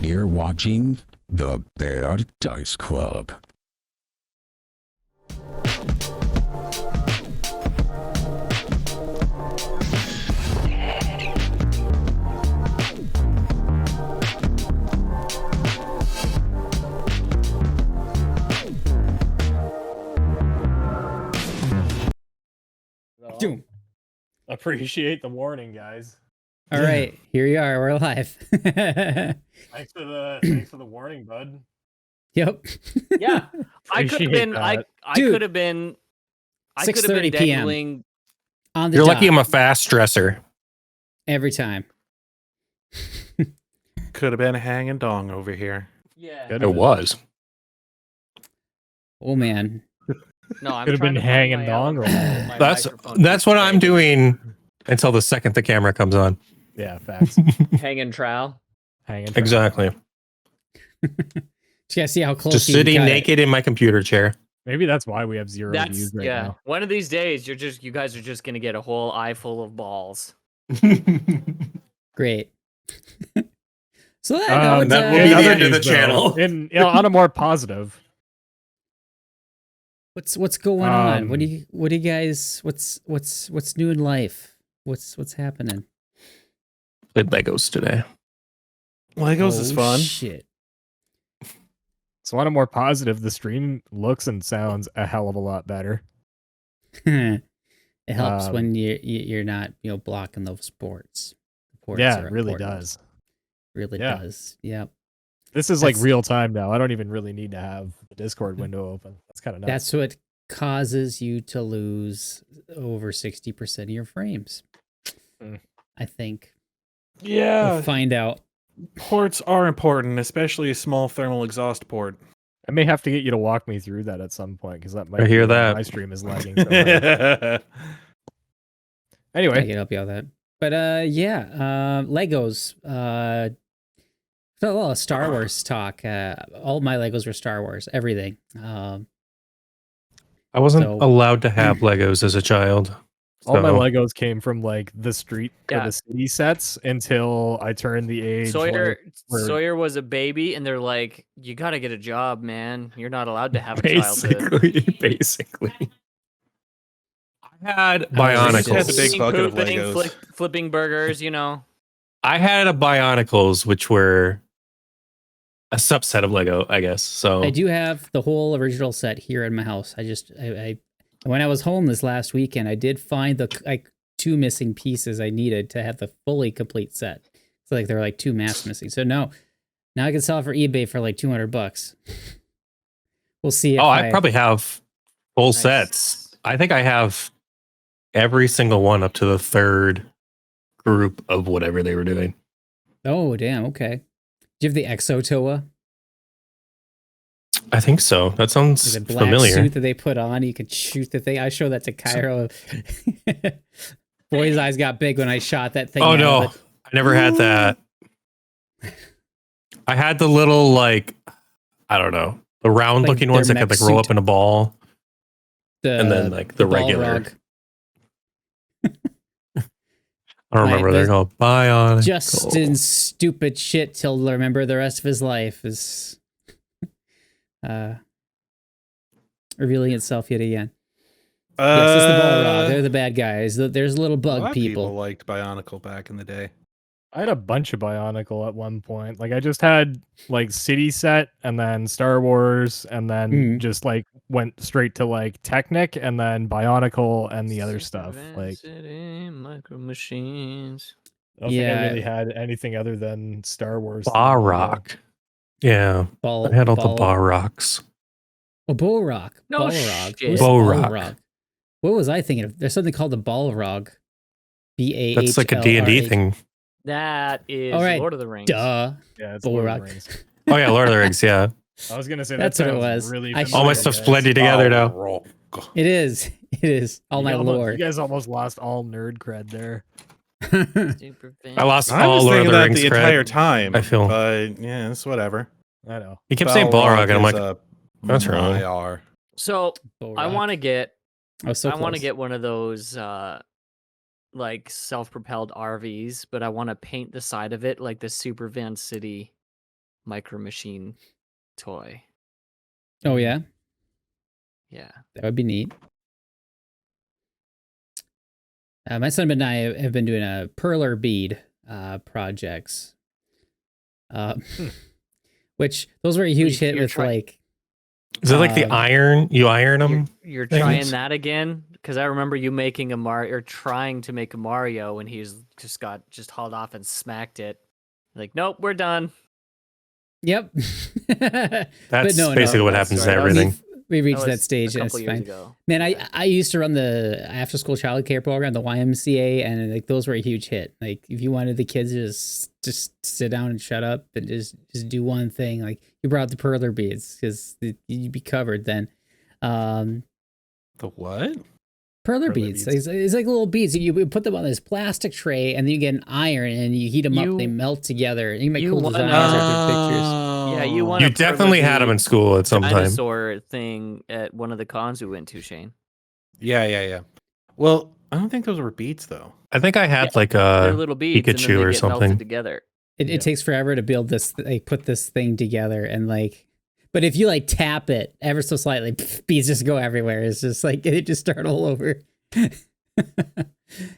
You're watching the Bear Dice Club. Doom. Appreciate the warning, guys. All right, here we are. We're live. Thanks for the warning, bud. Yep. Yeah, I could have been. I Dude, could have been. I could have 6:30 been p.m. dangling. On the You're dot, lucky I'm a fast dresser. every time. Could have been a hanging dong over here. Yeah. It was. Oh man. No, I'm Could have trying been to find hanging my dong. element. My That's microphone keeps what I'm banging. doing until the second the camera comes on. Yeah, facts. Hanging trowel. Hanging. Exactly. Just gotta see how close Just you can sitting cut it. naked in my computer chair. Maybe that's why we have zero That's views right yeah. now. One of these days, you guys are just gonna get a whole eye full of balls. Great. So that will be in the other end of the news, though, channel. In on a more positive. what's going on? What do you guys? What's new in life? What's happening? Played Legos today. Legos is fun. Shit. So on a more positive, the stream looks and sounds a hell of a lot better. It helps Um, when you're not blocking those ports. The ports Yeah, are it really important. does. Really Yeah. does. Yep. This is like That's- real time now. I don't even really need to have the Discord window open. That's kind of nice. That's what causes you to lose over 60% of your frames. Mm. I think. Yeah, We'll find out. ports are important, especially a small thermal exhaust port. I may have to get you to walk me through that at some point because that might I hear be why that. my stream is lagging. So bad. I Anyway, can help you out with that. But yeah, Legos. A lot of Star Wars talk. All my Legos were Star Wars. Everything. I wasn't So- allowed to have Legos as a child. all my so- Legos came from like the street or Yeah. the city sets until I turned the age. Sawyer where- Sawyer was a baby, and they're like, "You got to get a job, man. You're not allowed to have a childhood." Basically. I had I was Bionicles. had the big Eating, bucket of pooping, Legos. flipping burgers. You know. I had a Bionicles, which were a subset of Lego, I guess. So I do have the whole original set here in my house. I when I was home this last weekend, I did find the two missing pieces I needed to have the fully complete set. So like there were like two masks missing. So now I can sell it for eBay for like $200. We'll see. If I probably have full Nice. sets. I think I have every single one up to the third group of whatever they were doing. Oh damn. Okay. Do you have the Exotoa? I think so. That sounds The black familiar. suit that they put on, you could shoot the thing. I showed that to Cairo. Boy's eyes got big when I shot that thing. Oh out no, of it. I never had that. I had the little I don't know, the round looking Like ones their that could mech roll suit. up in a ball, and then The the ball regular. rog. I don't remember what they're called. Bionic. Justin's stupid shit till remember the rest of his life is revealing itself yet again. Yes, it's the ball rod. They're the bad guys. There's little a bug lot of people. liked Bionicle back in the day. I had a bunch of Bionicle at one point. Like I just had like City Set and then Star Wars and then Mhm. just like went straight to like Technic and then Bionicle and the other stuff. Like Micro Machines. I don't think Yeah. I really had anything other than Star Wars. Bar rock. Yeah, Ball, I had all the bar rocks. Oh, Ball Rock. No Balrog. shit. What's Balrog. Balrog? What was I thinking of? There's something called the Balrog. BAHLRA. That's like a D&D thing. That is All right, Lord of the Rings. Duh. Yeah, it's Lord of the Balrog. Rings. Oh yeah, Lord of the Rings. Yeah, I was gonna say That's that what it sounds was. Really I all my familiar, stuff's guys. blended together now. Balrog. It is. It is. All You my almost- lore. You guys almost lost all nerd cred there. Super fan. I lost I all was Lord of thinking the that Rings the cred. entire time. I feel- but yeah, it's whatever. I know. He kept saying Balrog, and I'm like, that's wrong. IR. So I want to get. Oh, so I want to close. get one of those like self-propelled RVs, but I want to paint the side of it like the Super Van City micro machine toy. Oh yeah, Yeah. that would be neat. My son and I have been doing a perler bead projects, which those were a huge hit you're with like. Is it like the iron? You iron them? You're things? trying that again? Because I remember you making a Mario, or trying to make a Mario, and he's just hauled off and smacked it. Like, nope, we're done. Yep. That's basically what happens to right. everything. We reached That that was stage a and couple it's years fine. ago. Man, I used to run the after school childcare program, the YMCA, and like those were a huge hit. Like if you wanted the kids to just sit down and shut up and just do one thing, like you brought the perler beads because you'd be covered then. The what? Perler beads. It's like little beads. You put them on this plastic tray, and then you get an iron, and you heat them up. They melt together. And you make cool designs or pictures. Yeah, you want You definitely had them in school at some time. Dinosaur thing at one of the cons we went to, Shane. Yeah. Well, I don't think those were beads though. I think I had like They're a little beads, and then Pikachu they or get something. melted together. It takes forever to build this, like put this thing together, and like, but if you like tap it ever so slightly, beads just go everywhere. It's just like it just start all over.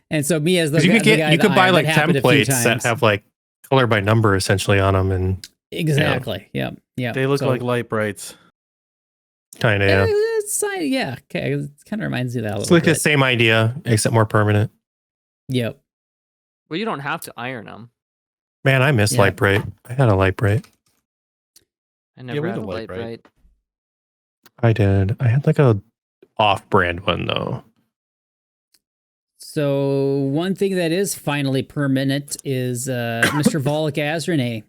And so me as the you guy could buy like happened a few templates that times. have like color by number essentially on them, and Exactly. Yep. They look like light brights. kind of yeah. Yeah. Okay. It kind of reminds me of that a It's little like the bit. same idea except more permanent. Yep. Well, you don't have to iron them. Man, I miss Yeah. light bright. I had a light bright. I never we had had a a light Light Bright. bright. I did. I had like a off-brand one though. So one thing that is finally permanent is Mr. Volk Azrene.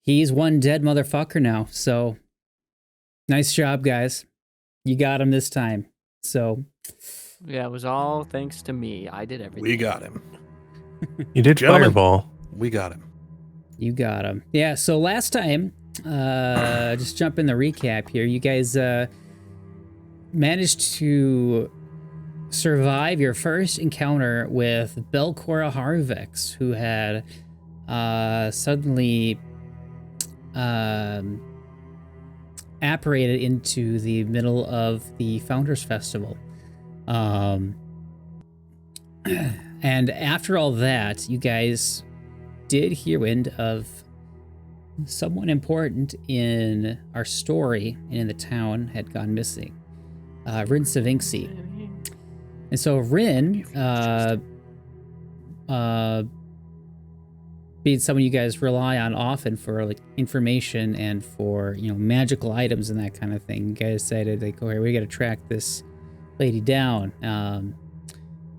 He's one dead motherfucker now. So nice job, guys. You got him this time. So Yeah, it was all thanks to me. I did everything. We got him. You did Gentlemen. Fireball. We got him. you got him. Yeah. So last time, just jump in the recap here. You guys managed to survive your first encounter with Belcora Harvex, who had suddenly apparated into the middle of the Founders Festival. And after all that, you guys did hear wind of someone important in our story and in the town had gone missing. Rin Savinksi. And so Rin, being someone you guys rely on often for like information and for, you know, magical items and that kind of thing, you guys decided like, okay, we got to track this lady down.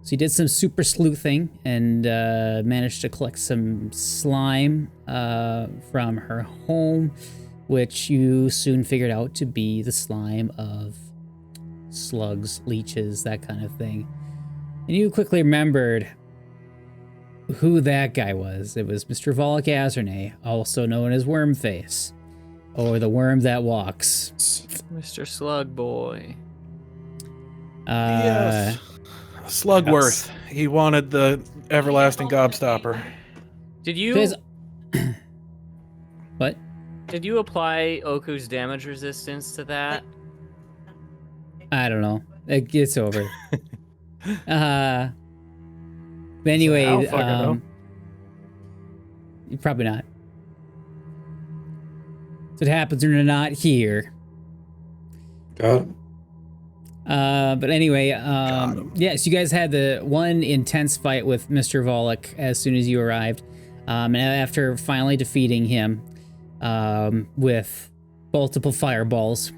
So you did some super sleuthing and managed to collect some slime from her home, which you soon figured out to be the slime of slugs, leeches, that kind of thing. And you quickly remembered who that guy was. It was Mr. Volk Azrene, also known as Wormface, or the worm that walks. Mr. Slug Boy. Yes. Slugworth. He wanted the everlasting gobstopper. Did you Guys- What? did you apply Oku's damage resistance to that? I don't know. It gets over. But anyway, I don't fucking know. probably not. So it happens when you're not here. Got it. But anyway, him. yes, you guys had the one intense fight with Mr. Volok as soon as you arrived. And after finally defeating him with multiple fireballs,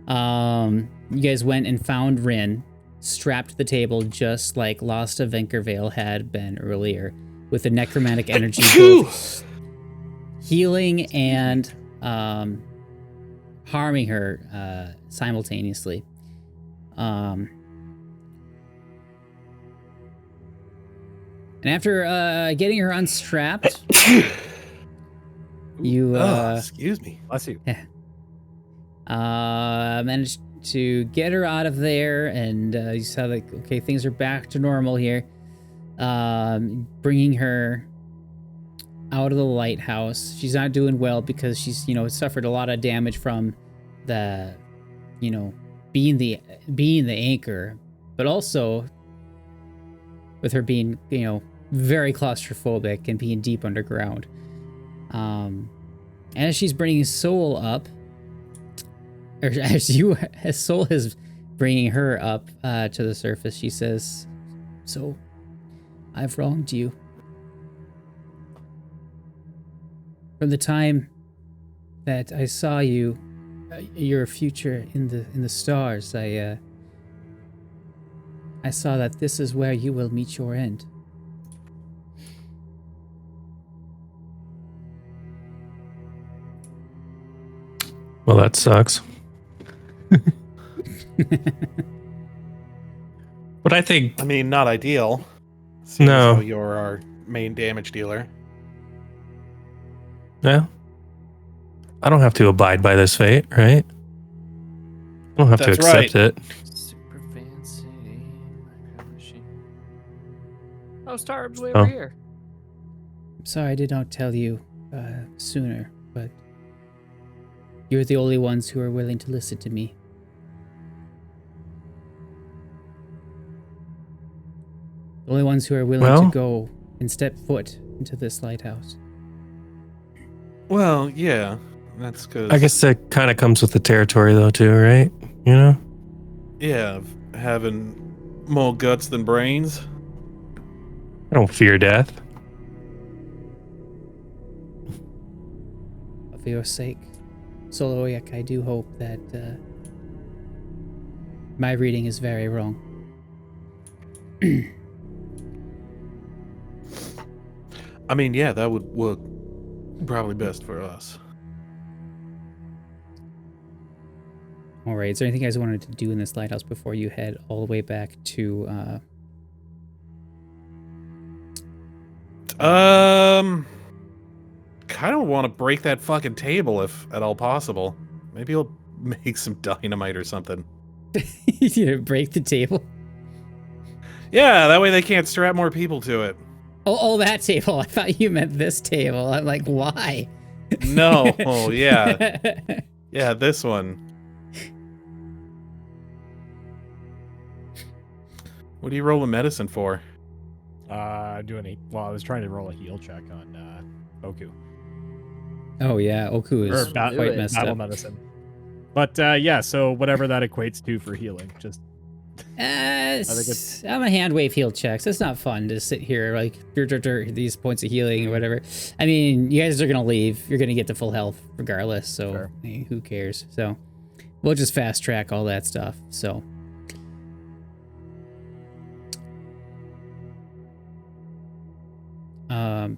you guys went and found Rin strapped to the table just like Lost of Venkervale had been earlier, with the necromantic energy both healing and harming her simultaneously. And after getting her unstrapped, you Excuse me. Bless you. managed to get her out of there, and you saw like, okay, things are back to normal here. Bringing her out of the lighthouse. She's not doing well because she's, suffered a lot of damage from the, being the anchor, but also with her being, very claustrophobic and being deep underground. And as she's bringing Soul up, or as Soul is bringing her up to the surface, she says, "So, I've wronged you. From the time that I saw you, your future in the stars, I saw that this is where you will meet your end." Well, that sucks. But I think I mean, not ideal. Seeing No. as how you're our main damage dealer. yeah, I don't have to abide by this fate, right? I don't have to That's accept right. it. Super fancy. Minecraft machine. Oh, Starb's way Oh. over here. I'm sorry I did not tell you sooner, but you're the only ones who are willing to listen to me. The only ones who are willing Well- to go and step foot into this lighthouse. Well, yeah. That's because... I guess that kind of comes with the territory, though, too, right? You know? Yeah, having more guts than brains. I don't fear death. For your sake, Solo Oyek, I do hope that my reading is very wrong. I mean, yeah, that would work probably best for us. All right, is there anything you guys wanted to do in this lighthouse before you head all the way back to Kind of want to break that fucking table if at all possible. Maybe he'll make some dynamite or something. break the table? Yeah, that way they can't strap more people to it. Oh, that table. I thought you meant this table. I'm like, why? No, oh yeah, yeah, this one. What are you rolling medicine for? I was trying to roll a heal check on Oku. Oh yeah, Oku is Or quite messed battle up. medicine. But yeah, so whatever that equates to for healing, just I'm a hand wave heal checks. It's not fun to sit here like these points of healing or whatever. I mean, you guys are gonna leave. You're gonna get to full health regardless. So Sure. who cares? So we'll just fast track all that stuff. So.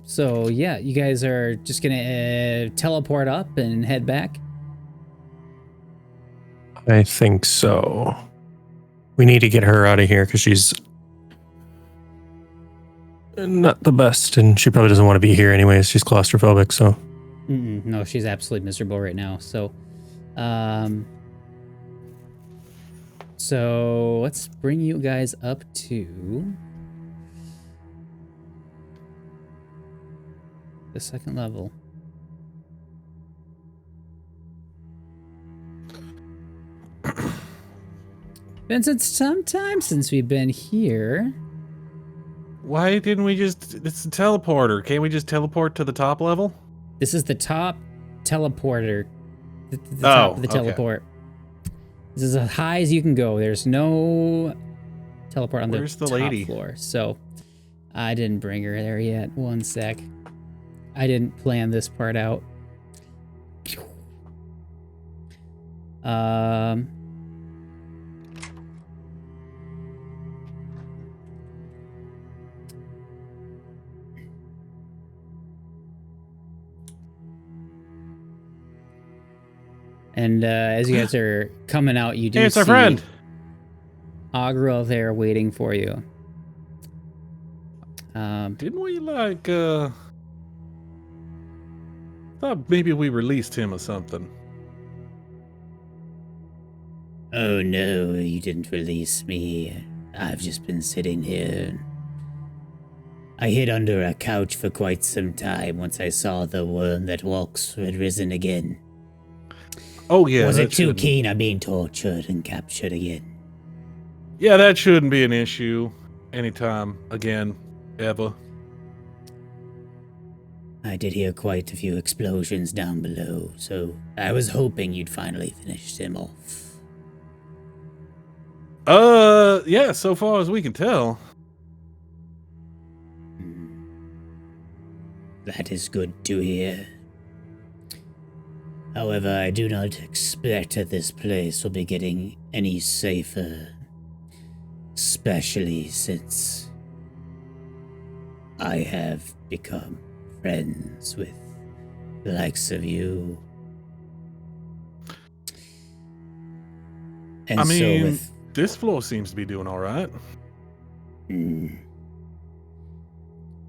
So yeah, you guys are just gonna teleport up and head back. I think so. We need to get her out of here because she's not the best, and she probably doesn't want to be here anyways. She's claustrophobic, so. No, she's absolutely miserable right now. So, so let's bring you guys up to the second level. Been some time since we've been here. Why didn't we just... It's a teleporter. Can't we just teleport to the top level? This is the top teleporter. The Oh, top of the okay. teleport. This is as high as you can go. There's no teleport on Where's the the top lady? floor. So I didn't bring her there yet. One sec. I didn't plan this part out. And as you guys are coming out, you do Hey, it's see our friend. Agril there waiting for you. Didn't we, like, thought maybe we released him or something. Oh no, you didn't release me. I've just been sitting here. I hid under a couch for quite some time once I saw the worm that walks had risen again. Oh yeah. Wasn't that too shouldn't- keen on being tortured and captured again. Yeah, that shouldn't be an issue. Anytime again, ever. I did hear quite a few explosions down below, so I was hoping you'd finally finish him off. Yeah, so far as we can tell. That is good to hear. However, I do not expect that this place will be getting any safer. Especially since I have become friends with the likes of you. And I mean, so with this floor seems to be doing all right.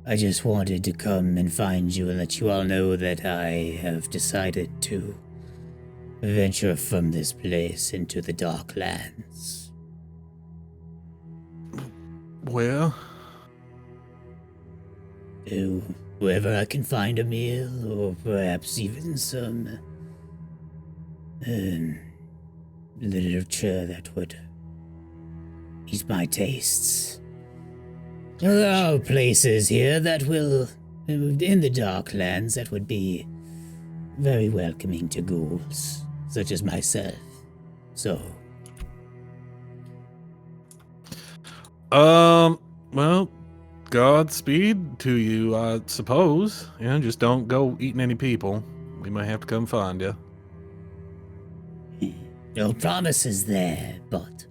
I just wanted to come and find you and let you all know that I have decided to venture from this place into the dark lands. Well, To wherever I can find a meal, or perhaps even some literature that would ease my tastes. There are places here that will, in the dark lands, that would be very welcoming to ghouls, such as myself. So, well, Godspeed to you, I suppose. Yeah, just don't go eating any people. We might have to come find you. no promises there, but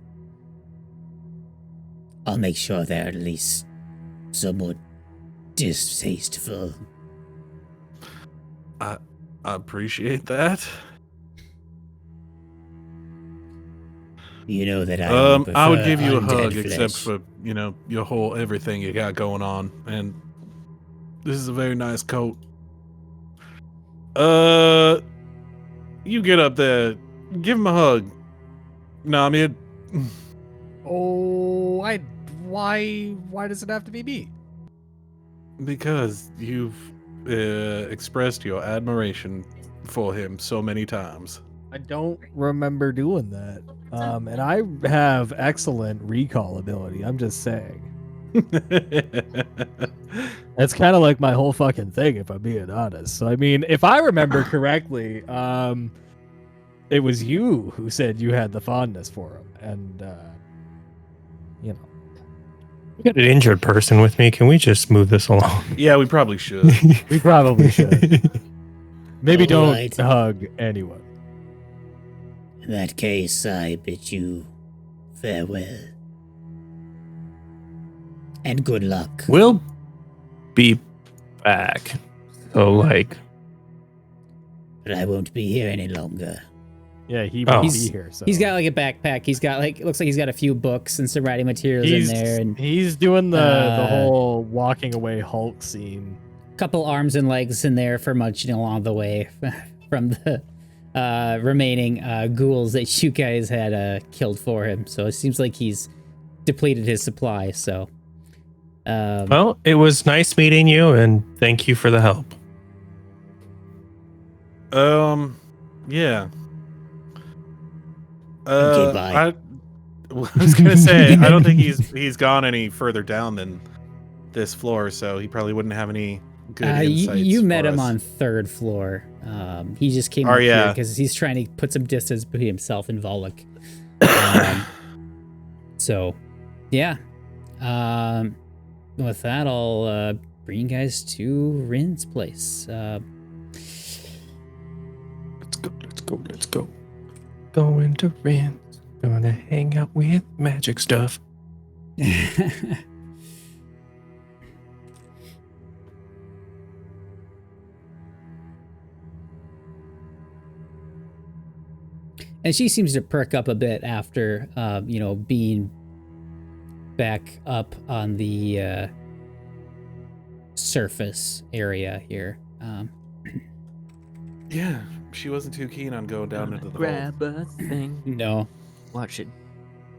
I'll make sure they're at least somewhat distasteful. I appreciate that. You know that I would give you a undead hug, except flesh. for, your whole everything you got going on. And this is a very nice coat. You get up there. Give him a hug. Namied. Oh, why does it have to be me? Because you've expressed your admiration for him so many times. I don't remember doing that. And I have excellent recall ability. I'm just saying. That's kind of like my whole fucking thing, if I'm being honest. So, I mean, if I remember correctly, it was you who said you had the fondness for him. And, you know. I got an injured person with me. Can we just move this along? Yeah, we probably should. We probably should. Maybe don't Alright. hug anyone. In that case, I bid you farewell. And good luck. We'll be back. So, like, But I won't be here any longer. Yeah, he Oh. won't be here. So He's got like a backpack. He's got like, it looks like he's got a few books and some writing materials in there, and he's doing the Uh, whole walking away Hulk scene. a couple arms and legs in there for munching along the way from the remaining ghouls that you guys had killed for him. So it seems like he's depleted his supply. So, well, it was nice meeting you, and thank you for the help. Yeah. Okay, bye. I was gonna say I don't think he's gone any further down than this floor, so he probably wouldn't have any good insights. you met for him us. on third floor. He just came Oh, up here yeah. because he's trying to put some distance between himself and Volok. So, yeah. With that, I'll bring you guys to Rin's place. Let's go. Going to Rand's. Gonna hang out with magic stuff. And she seems to perk up a bit after, being back up on the surface area here. Yeah, she wasn't too keen on going down into the vault. Grab a thing. No. Watch it.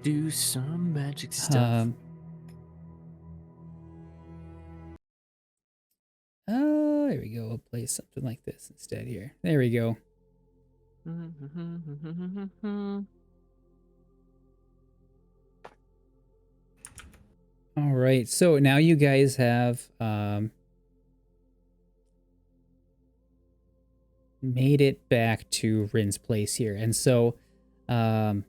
Do some magic stuff. Oh, there we go. We'll play something like this instead here. There we go. All right. So now you guys have made it back to Rin's place here. And so you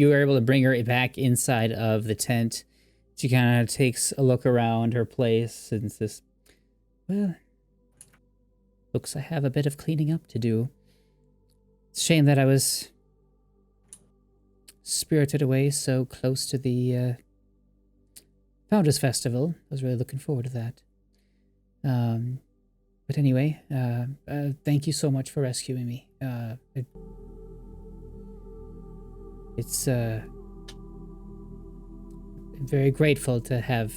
were able to bring her back inside of the tent. She kind of takes a look around her place and says, well, looks I have a bit of cleaning up to do. It's a shame that I was spirited away so close to the Founders Festival. I was really looking forward to that. But anyway, thank you so much for rescuing me. It's I'm very grateful to have,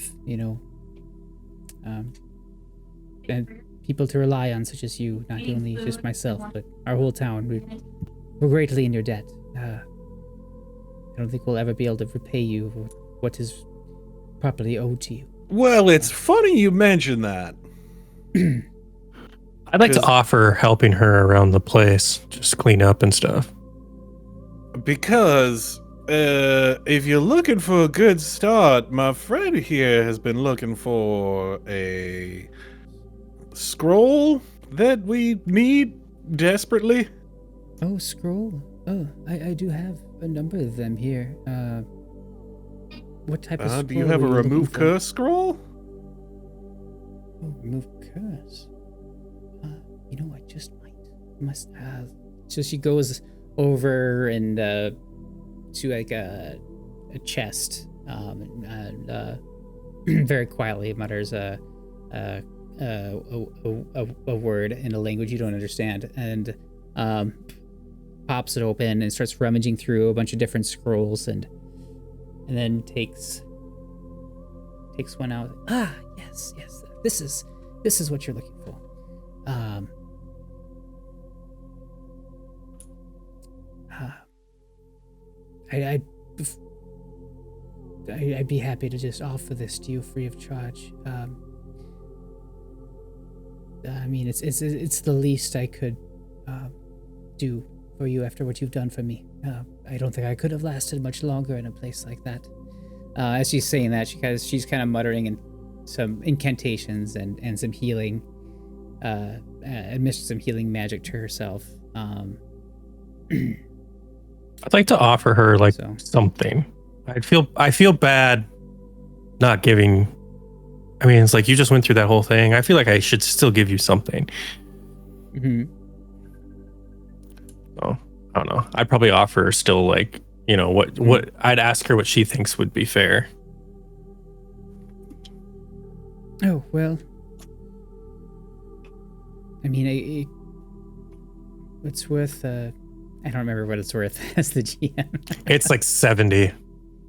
and people to rely on, such as you, not only just myself, but our whole town. We're greatly in your debt. I don't think we'll ever be able to repay you for what is properly owed to you. Well, it's funny you mention that. I'd like to offer helping her around the place, just clean up and stuff. Because if you're looking for a good start, my friend here has been looking for a scroll that we need desperately. Oh, scroll. Oh, I do have a number of them here. What type of scroll do you have a were looking remove for? curse scroll? Oh, remove curse. I just must have. So she goes over and to like a chest, and very quietly mutters a word in a language you don't understand, and pops it open and starts rummaging through a bunch of different scrolls, and then takes one out. Ah, yes. This is what you're looking for. I'd be happy to just offer this to you free of charge. I mean, it's the least I could do for you after what you've done for me. I don't think I could have lasted much longer in a place like that. As she's saying that, she's kind of muttering in some incantations and some healing, administered some healing magic to herself. I'd like to offer her something. I feel bad not giving. I mean, it's like you just went through that whole thing. I feel like I should still give you something. Mm-hmm. Oh, I don't know. I'd probably offer her still what I'd ask her what she thinks would be fair. Oh, well. I mean, it's worth, I don't remember what it's worth as the GM. It's like 70.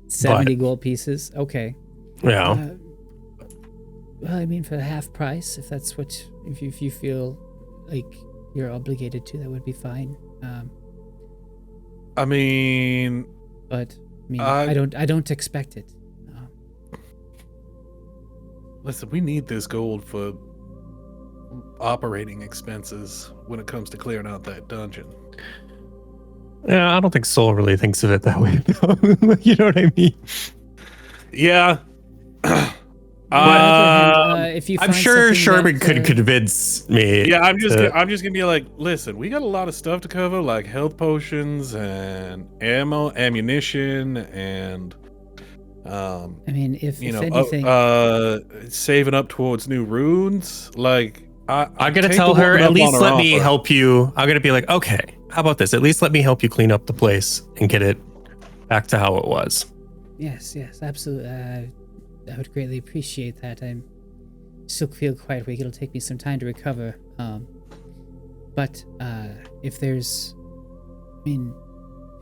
70 gold pieces? Okay. Yeah. Well, I mean, for half price, if you feel like you're obligated to, that would be fine. I mean, I don't expect it. Listen, we need this gold for operating expenses when it comes to clearing out that dungeon. Yeah, I don't think Soul really thinks of it that way. You know what I mean? Yeah. If you I'm sure Sherman that, could convince me. Yeah, I'm just gonna be like, listen, we got a lot of stuff to cover, like health potions and ammunition, and I mean, if anything, saving up towards new runes. Like, I'm gonna tell her, at least let me help you. I'm gonna be like, okay, how about this? At least let me help you clean up the place and get it back to how it was. Yes, absolutely. I would greatly appreciate that. I still feel quite weak. It'll take me some time to recover. But if if you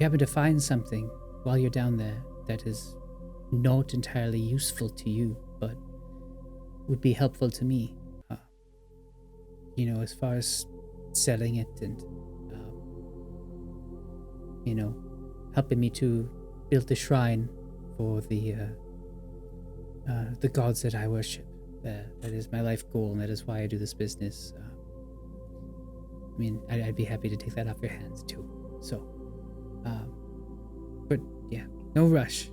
happen to find something while you're down there that is not entirely useful to you, but would be helpful to me, as far as selling it and, helping me to build the shrine for the the gods that I worship. That is my life goal, and that is why I do this business. I mean, I'd be happy to take that off your hands too. So, but yeah, no rush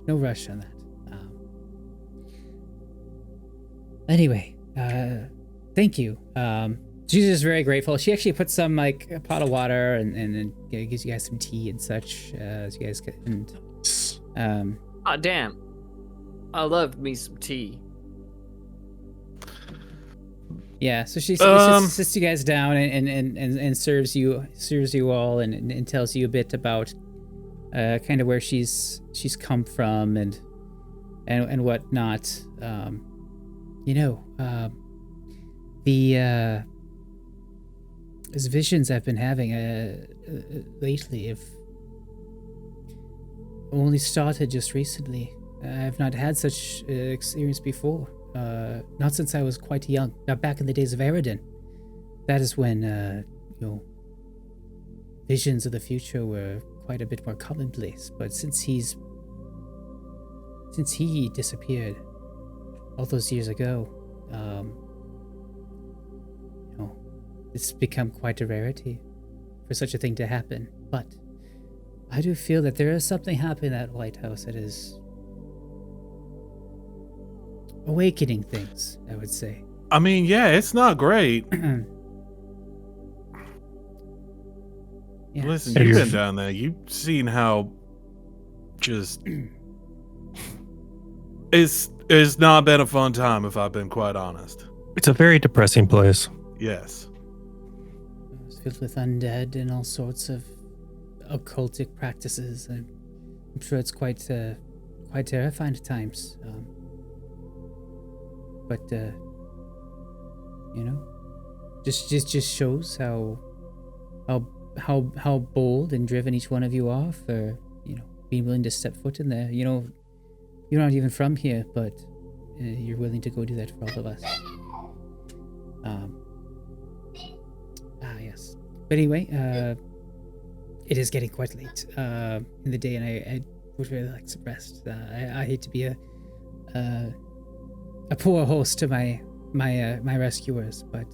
on that. Anyway, thank you. She's just very grateful. She actually put some like a pot of water and gives you guys some tea and such. As you guys can. Oh damn! I love me some tea. Yeah, so she sits you guys down and serves you all and tells you a bit about kind of where she's come from and whatnot. These visions I've been having lately have only started just recently. I've not had such experience before. Not since I was quite young. Not back in the days of Eridan. That is when, visions of the future were quite a bit more commonplace. But since he disappeared all those years ago, it's become quite a rarity for such a thing to happen. But I do feel that there is something happening at Lighthouse that is awakening things, I would say. I mean, yeah, it's not great. Yeah. Listen, you've been down there. You've seen how just it's not been a fun time, if I've been quite honest. It's a very depressing place. Yes. It's filled with undead and all sorts of occultic practices. I'm sure it's quite terrifying at times. But just shows how bold and driven each one of you are for being willing to step foot in there. You're not even from here, but you're willing to go do that for all of us. Yes. But anyway, it is getting quite late in the day, and I would really like some rest. I hate to be a poor host to my rescuers, but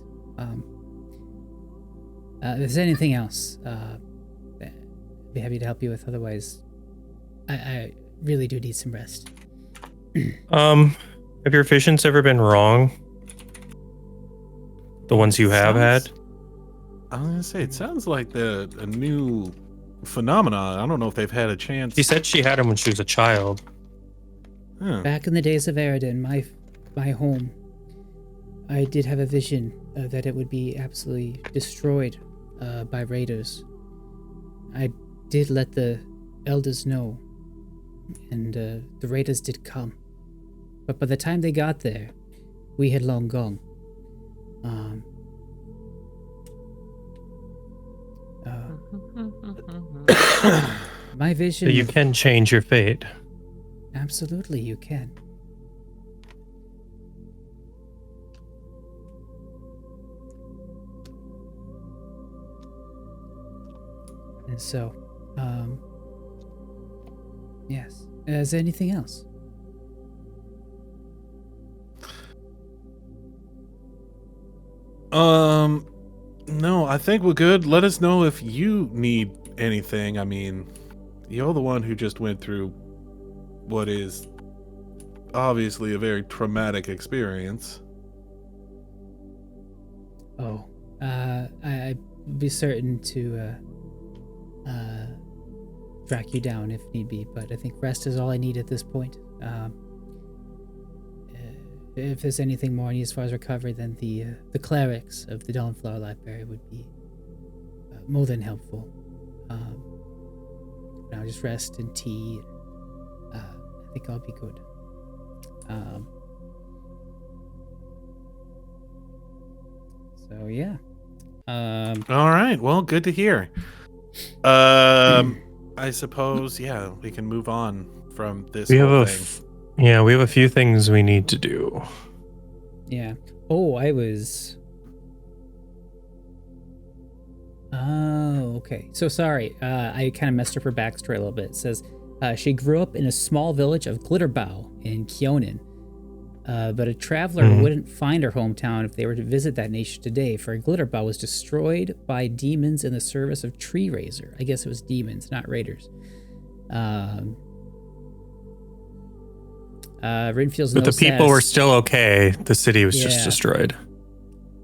if there's anything else, I'd be happy to help you with. Otherwise, I really do need some rest. Have your visions ever been wrong? The ones you have had? I was gonna say, it sounds like a new phenomenon. I don't know if they've had a chance. She said she had them when she was a child. Huh. Back in the days of Eridan, my home, I did have a vision that it would be absolutely destroyed by raiders. I did let the elders know, and the raiders did come. But by the time they got there, we had long gone. My vision... So you can change your fate. Absolutely, you can. And so, yes. Is there anything else? No, I think we're good. Let us know if you need anything. I mean, you're the one who just went through what is obviously a very traumatic experience. Oh, I'd be certain to track you down if need be, but I think rest is all I need at this point. If there's anything more I need as far as recovery, then the clerics of the Dawnflower Library would be more than helpful. Now just rest and tea. I think I'll be good. So yeah. All right. Well, good to hear. I suppose, yeah, we can move on from this whole thing. Yeah, we have a few things we need to do. Yeah. Oh, Oh, okay. So sorry. I kind of messed up her backstory a little bit. It says she grew up in a small village of Glitterbow in Kionin. But a traveler wouldn't find her hometown if they were to visit that nation today, for Glitterbow was destroyed by demons in the service of Tree Razor. I guess it was demons, not raiders. Rin feels But no the people were satis- still okay. The city was just Yeah. destroyed.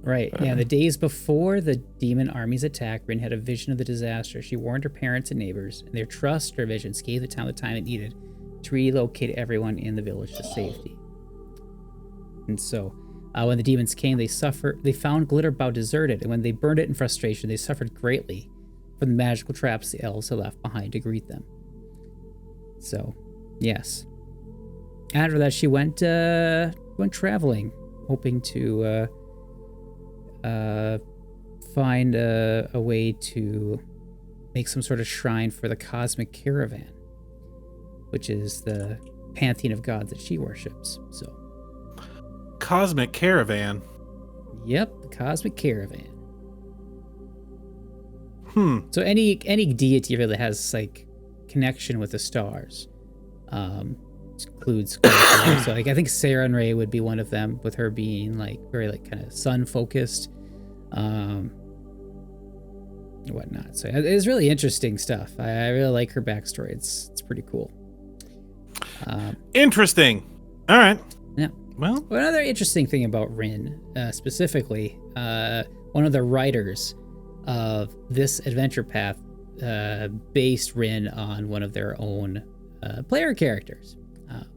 Right. Yeah. The days before the demon army's attack, Rin had a vision of the disaster. She warned her parents and neighbors, and their trust her visions gave the town the time it needed to relocate everyone in the village to safety. And so, when the demons came, they found Glitterbow deserted, and when they burned it in frustration, they suffered greatly from the magical traps the elves had left behind to greet them. So, yes. After that, she went traveling, hoping to find a way to make some sort of shrine for the Cosmic Caravan, which is the pantheon of gods that she worships. So, Cosmic Caravan. yep, the Cosmic Caravan. Hmm. So any deity really has like connection with the stars. Includes so like I think Sarah and Ray would be one of them, with her being like very like kind of sun focused, whatnot. So it's really interesting stuff. I really like her backstory. It's pretty cool. Interesting. All right. Yeah. Well, Another interesting thing about Rin, specifically, one of the writers of this adventure path based Rin on one of their own player characters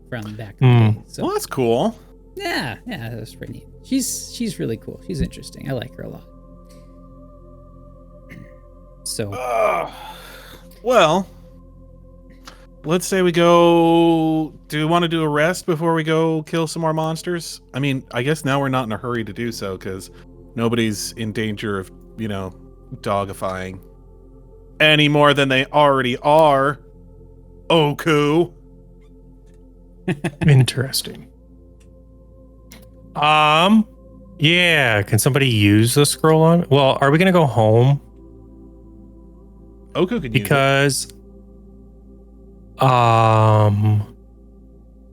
from back in the day. So well, that's cool. yeah, that's pretty neat. She's really cool. She's interesting. I like her a lot. So Well, let's say we go. Do we want to do a rest before we go kill some more monsters? I mean, I guess now we're not in a hurry to do so because nobody's in danger of, dogifying any more than they already are. Oku. Interesting. Yeah. Can somebody use the scroll on? Well, are we gonna go home? Oku can use it. Because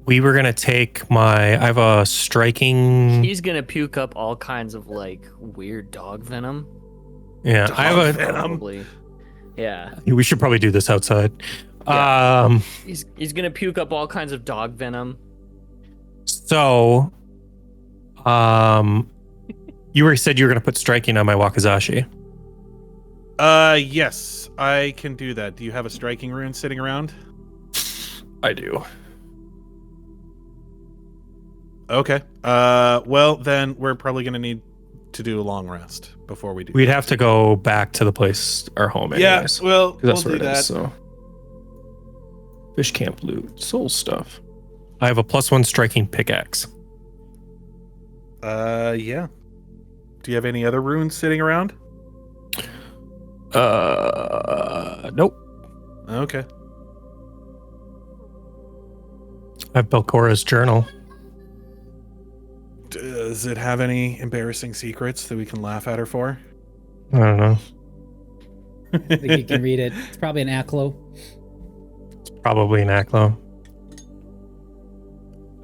we were gonna take I have a striking. He's gonna puke up all kinds of like weird dog venom. Yeah, I have a. venom. Probably. Yeah. We should probably do this outside. Yeah. He's gonna puke up all kinds of dog venom. So, you said you were gonna put striking on my wakizashi. Yes, I can do that. Do you have a striking rune sitting around? I do. Okay. Well, then we're probably going to need to do a long rest before we do. We'd have to go back to the place, our home. Yeah, Anyways, well, 'cause that's we'll where do it that. is. So, fish camp loot, soul stuff. I have a +1 striking pickaxe. Yeah. Do you have any other runes sitting around? Nope. Okay. I have Belcora's journal. Does it have any embarrassing secrets that we can laugh at her for? I don't know. I think you can read it. It's probably an Aklo. It's probably an Aklo.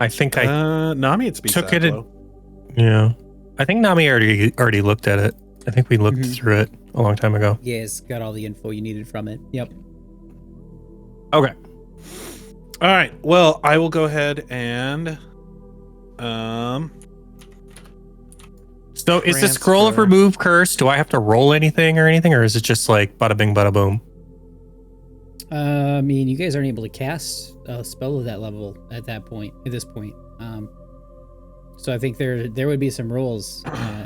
I think I Namied speaks took it. Aklo. Yeah, I think Nami already looked at it. I think we looked through it a long time ago. Yeah, it's got all the info you needed from it. Yep. Okay. All right. Well, I will go ahead and So is the scroll of Transfer. remove curse? Do I have to roll anything, or is it just like bada bing, bada boom? I mean, you guys aren't able to cast a spell of that level at this point. So I think there would be some rolls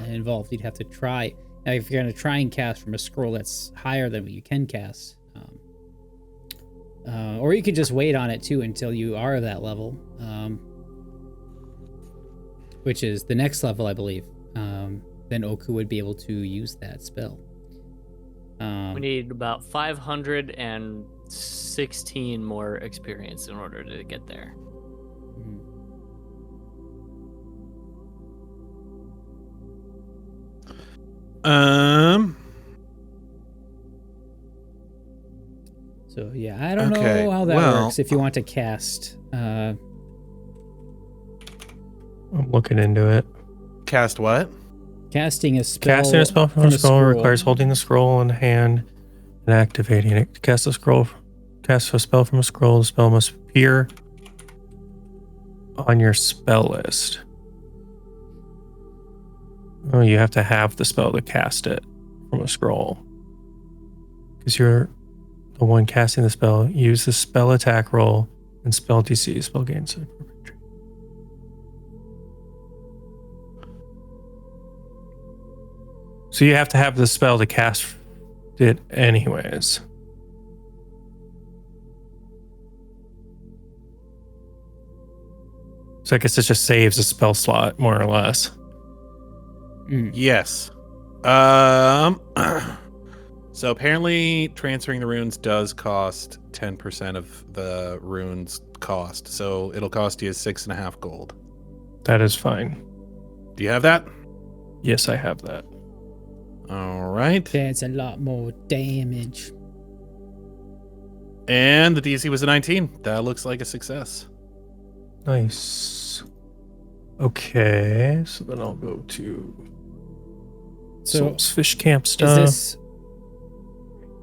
involved. You'd have to try. Now, if you're going to try and cast from a scroll that's higher than what you can cast, or you could just wait on it too until you are that level, which is the next level, I believe. Then Oku would be able to use that spell. We need about 516 more experience in order to get there. So yeah, I don't Okay, know how that well- works if you want to cast. Oh, looking into it. Cast what? Casting a spell. Casting a spell from a scroll requires holding the scroll in hand and activating it. To cast a spell from a scroll. The spell must appear on your spell list. Oh, you have to have the spell to cast it from a scroll. Because you're the one casting the spell. Use the spell attack roll and spell DC. Spell gains. So you have to have the spell to cast it anyways. So I guess it just saves a spell slot, more or less. Yes. So apparently transferring the runes does cost 10% of the runes cost. So it'll cost you 6.5 gold. That is fine. Do you have that? Yes, I have that. All right. That's a lot more damage. And the DC was a 19. That looks like a success. Nice. Okay, so then I'll go to Soul's Fish Camp stuff.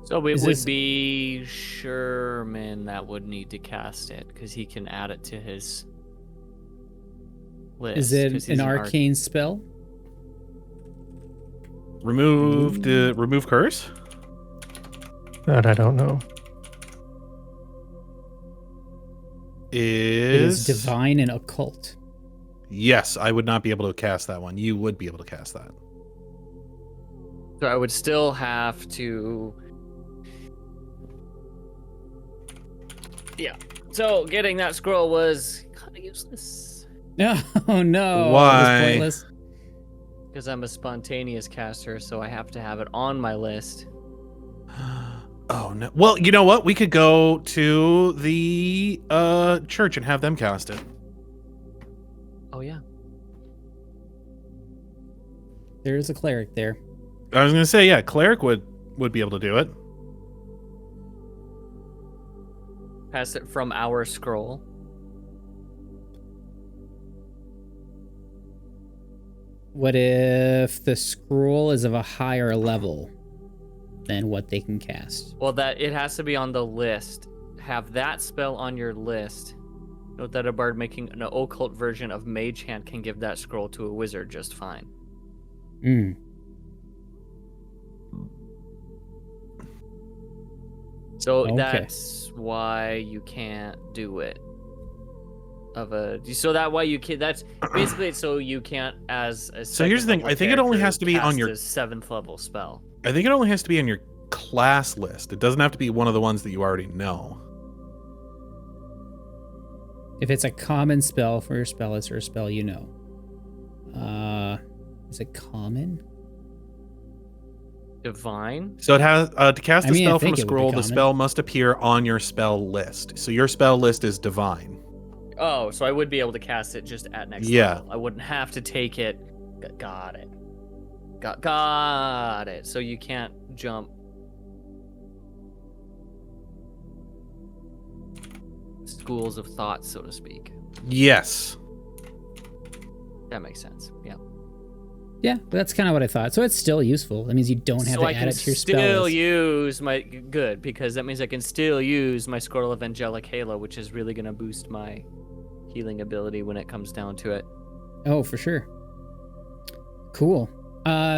So it Is would this- be Sherman that would need to cast it because he can add it to his list. Is 'cause it he's an arcane spell? Remove curse? That I don't know. It is Is divine and occult. Yes, I would not be able to cast that one. You would be able to cast that. So I would still have to. Yeah. So getting that scroll was kind of useless Oh no! Why? It was pointless. because I'm a spontaneous caster, so I have to have it on my list. Oh no. Well, you know what? We could go to the church and have them cast it. Oh yeah. There is a cleric there. I was gonna say, yeah, cleric would be able to do it. Pass it from our scroll. What if the scroll is of a higher level than what they can cast? Well, that it has to be on the list. Have that spell on your list. Note that a bard making an occult version of Mage Hand can give that scroll to a wizard just fine. Mm. So Okay. that's why you can't do it. So that why you can't. That's basically so you can't as a. So here's the thing, second-level I think it only character has to be on cast your- a 7th level spell. I think it only has to be on your class list. It doesn't have to be one of the ones that you already know. If it's a common spell for your spell list or a spell you know. Is it common? Divine. So it has to cast I a mean, I spell from think a it would be scroll. The common. spell must appear on your spell list. So your spell list is divine. Oh, so I would be able to cast it just at next Yeah. level. I wouldn't have to take it. Got it. Got it. So you can't jump schools of thought, so to speak. Yes. That makes sense. Yeah. Yeah, that's kind of what I thought. So it's still useful. That means you don't have So to I add can it to your spell still list. use my good because that means I can still use my Scroll of Angelic Halo, which is really going to boost my healing ability when it comes down to it. Oh, for sure. Cool.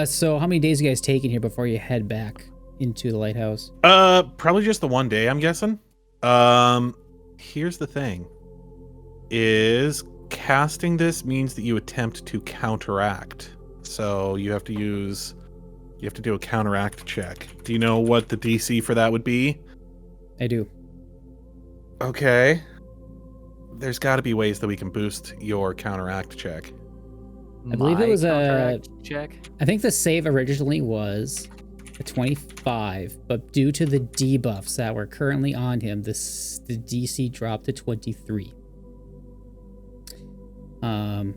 So how many days you guys taking here before you head back into the lighthouse? Probably just the one day, I'm guessing. Here's the thing. Is casting this means that you attempt to counteract. So you have to do a counteract check. Do you know what the DC for that would be? I do. Okay. There's got to be ways that we can boost your counteract check. I believe it My was a- counteract check. I think the save originally was a 25, but due to the debuffs that were currently on him, the DC dropped to 23. Oh.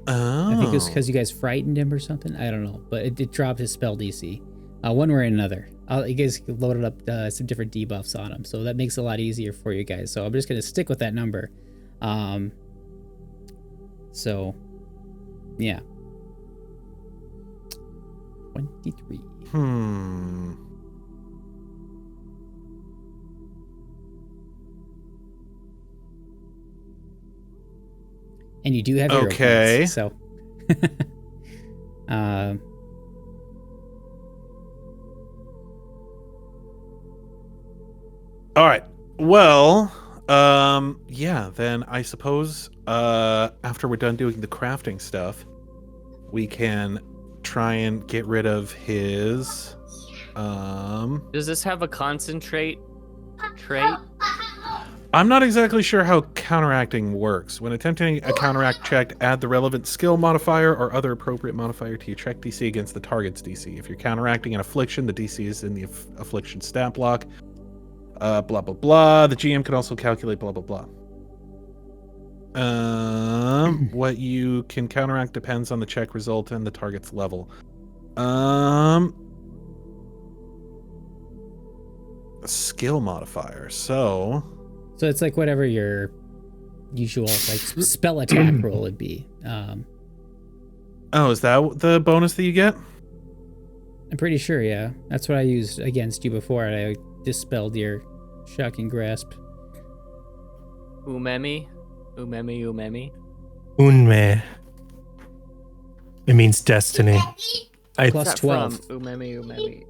I think it was because you guys frightened him or something. I don't know, but it dropped his spell DC, one way or another. You guys loaded up some different debuffs on him, so that makes it a lot easier for you guys. So I'm just gonna stick with that number. So Yeah. 23. And you do have hero Okay. points, so. All right. Well, yeah, then I suppose after we're done doing the crafting stuff, we can try and get rid of his Does this have a concentrate trait? I'm not exactly sure how counteracting works. When attempting a counteract check, add the relevant skill modifier or other appropriate modifier to your check DC against the target's DC. If you're counteracting an affliction, the DC is in the affliction stat block. Blah, blah, blah. The GM can also calculate blah, blah, blah. What you can counteract depends on the check result and the target's level. Skill modifier. So it's like whatever your usual like spell attack roll would be. Oh, is that the bonus that you get? I'm pretty sure, yeah. That's what I used against you before. I dispelled your shocking grasp. Umemi? Unme. It means destiny. Plus What's that 12. from? Umemi.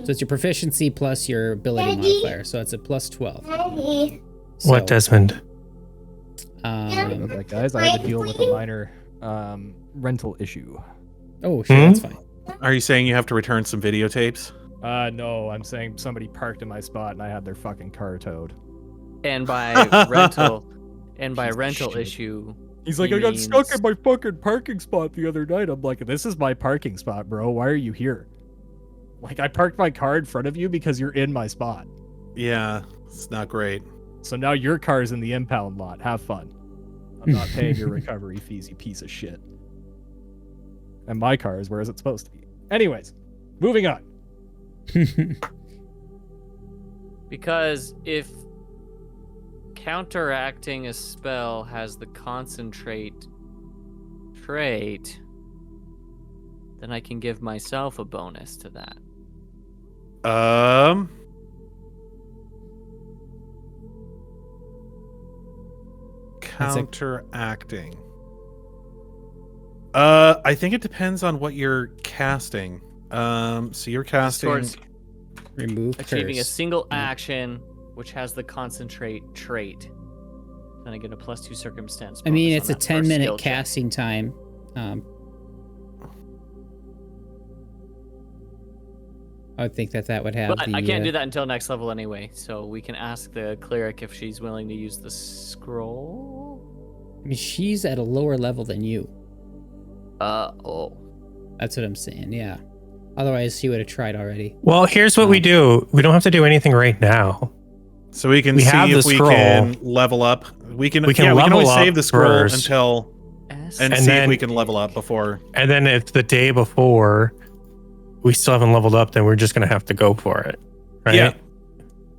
So it's your proficiency plus your ability modifier. So it's a plus 12. So, What, Desmond? Like, guys, I had to deal with a minor rental issue. Oh, sure, that's fine. Are you saying you have to return some videotapes? No, I'm saying somebody parked in my spot and I had their fucking car towed. And by rental issue. He's like, he I got means- stuck in my fucking parking spot the other night. I'm like, this is my parking spot, bro. Why are you here? Like, I parked my car in front of you because you're in my spot. Yeah, it's not great. So now your car's in the impound lot. Have fun. I'm not paying your recovery fees, you piece of shit. And my car is where is it supposed to be? Anyways, moving on. Because if counteracting a spell has the concentrate trait, then I can give myself a bonus to that. Counteracting. I think it depends on what you're casting. So you're casting. Towards Remove achieving a curse. single action which has the concentrate trait. Then I get a +2 circumstance. I mean, bonus it's on a that first 10-minute skill check. casting time. I would think that would have But the, I can't do that until next level anyway, so we can ask the cleric if she's willing to use the scroll. I mean, she's at a lower level than you. Oh. That's what I'm saying, yeah. Otherwise, she would have tried already. Well, here's what we do. We don't have to do anything right now. So we can We see have the if we scroll. can level up. We can level always up save the scroll first. until S. and And see if then- we can level up before. And then if the day before we still haven't leveled up, then we're just going to have to go for it. Right? Yeah.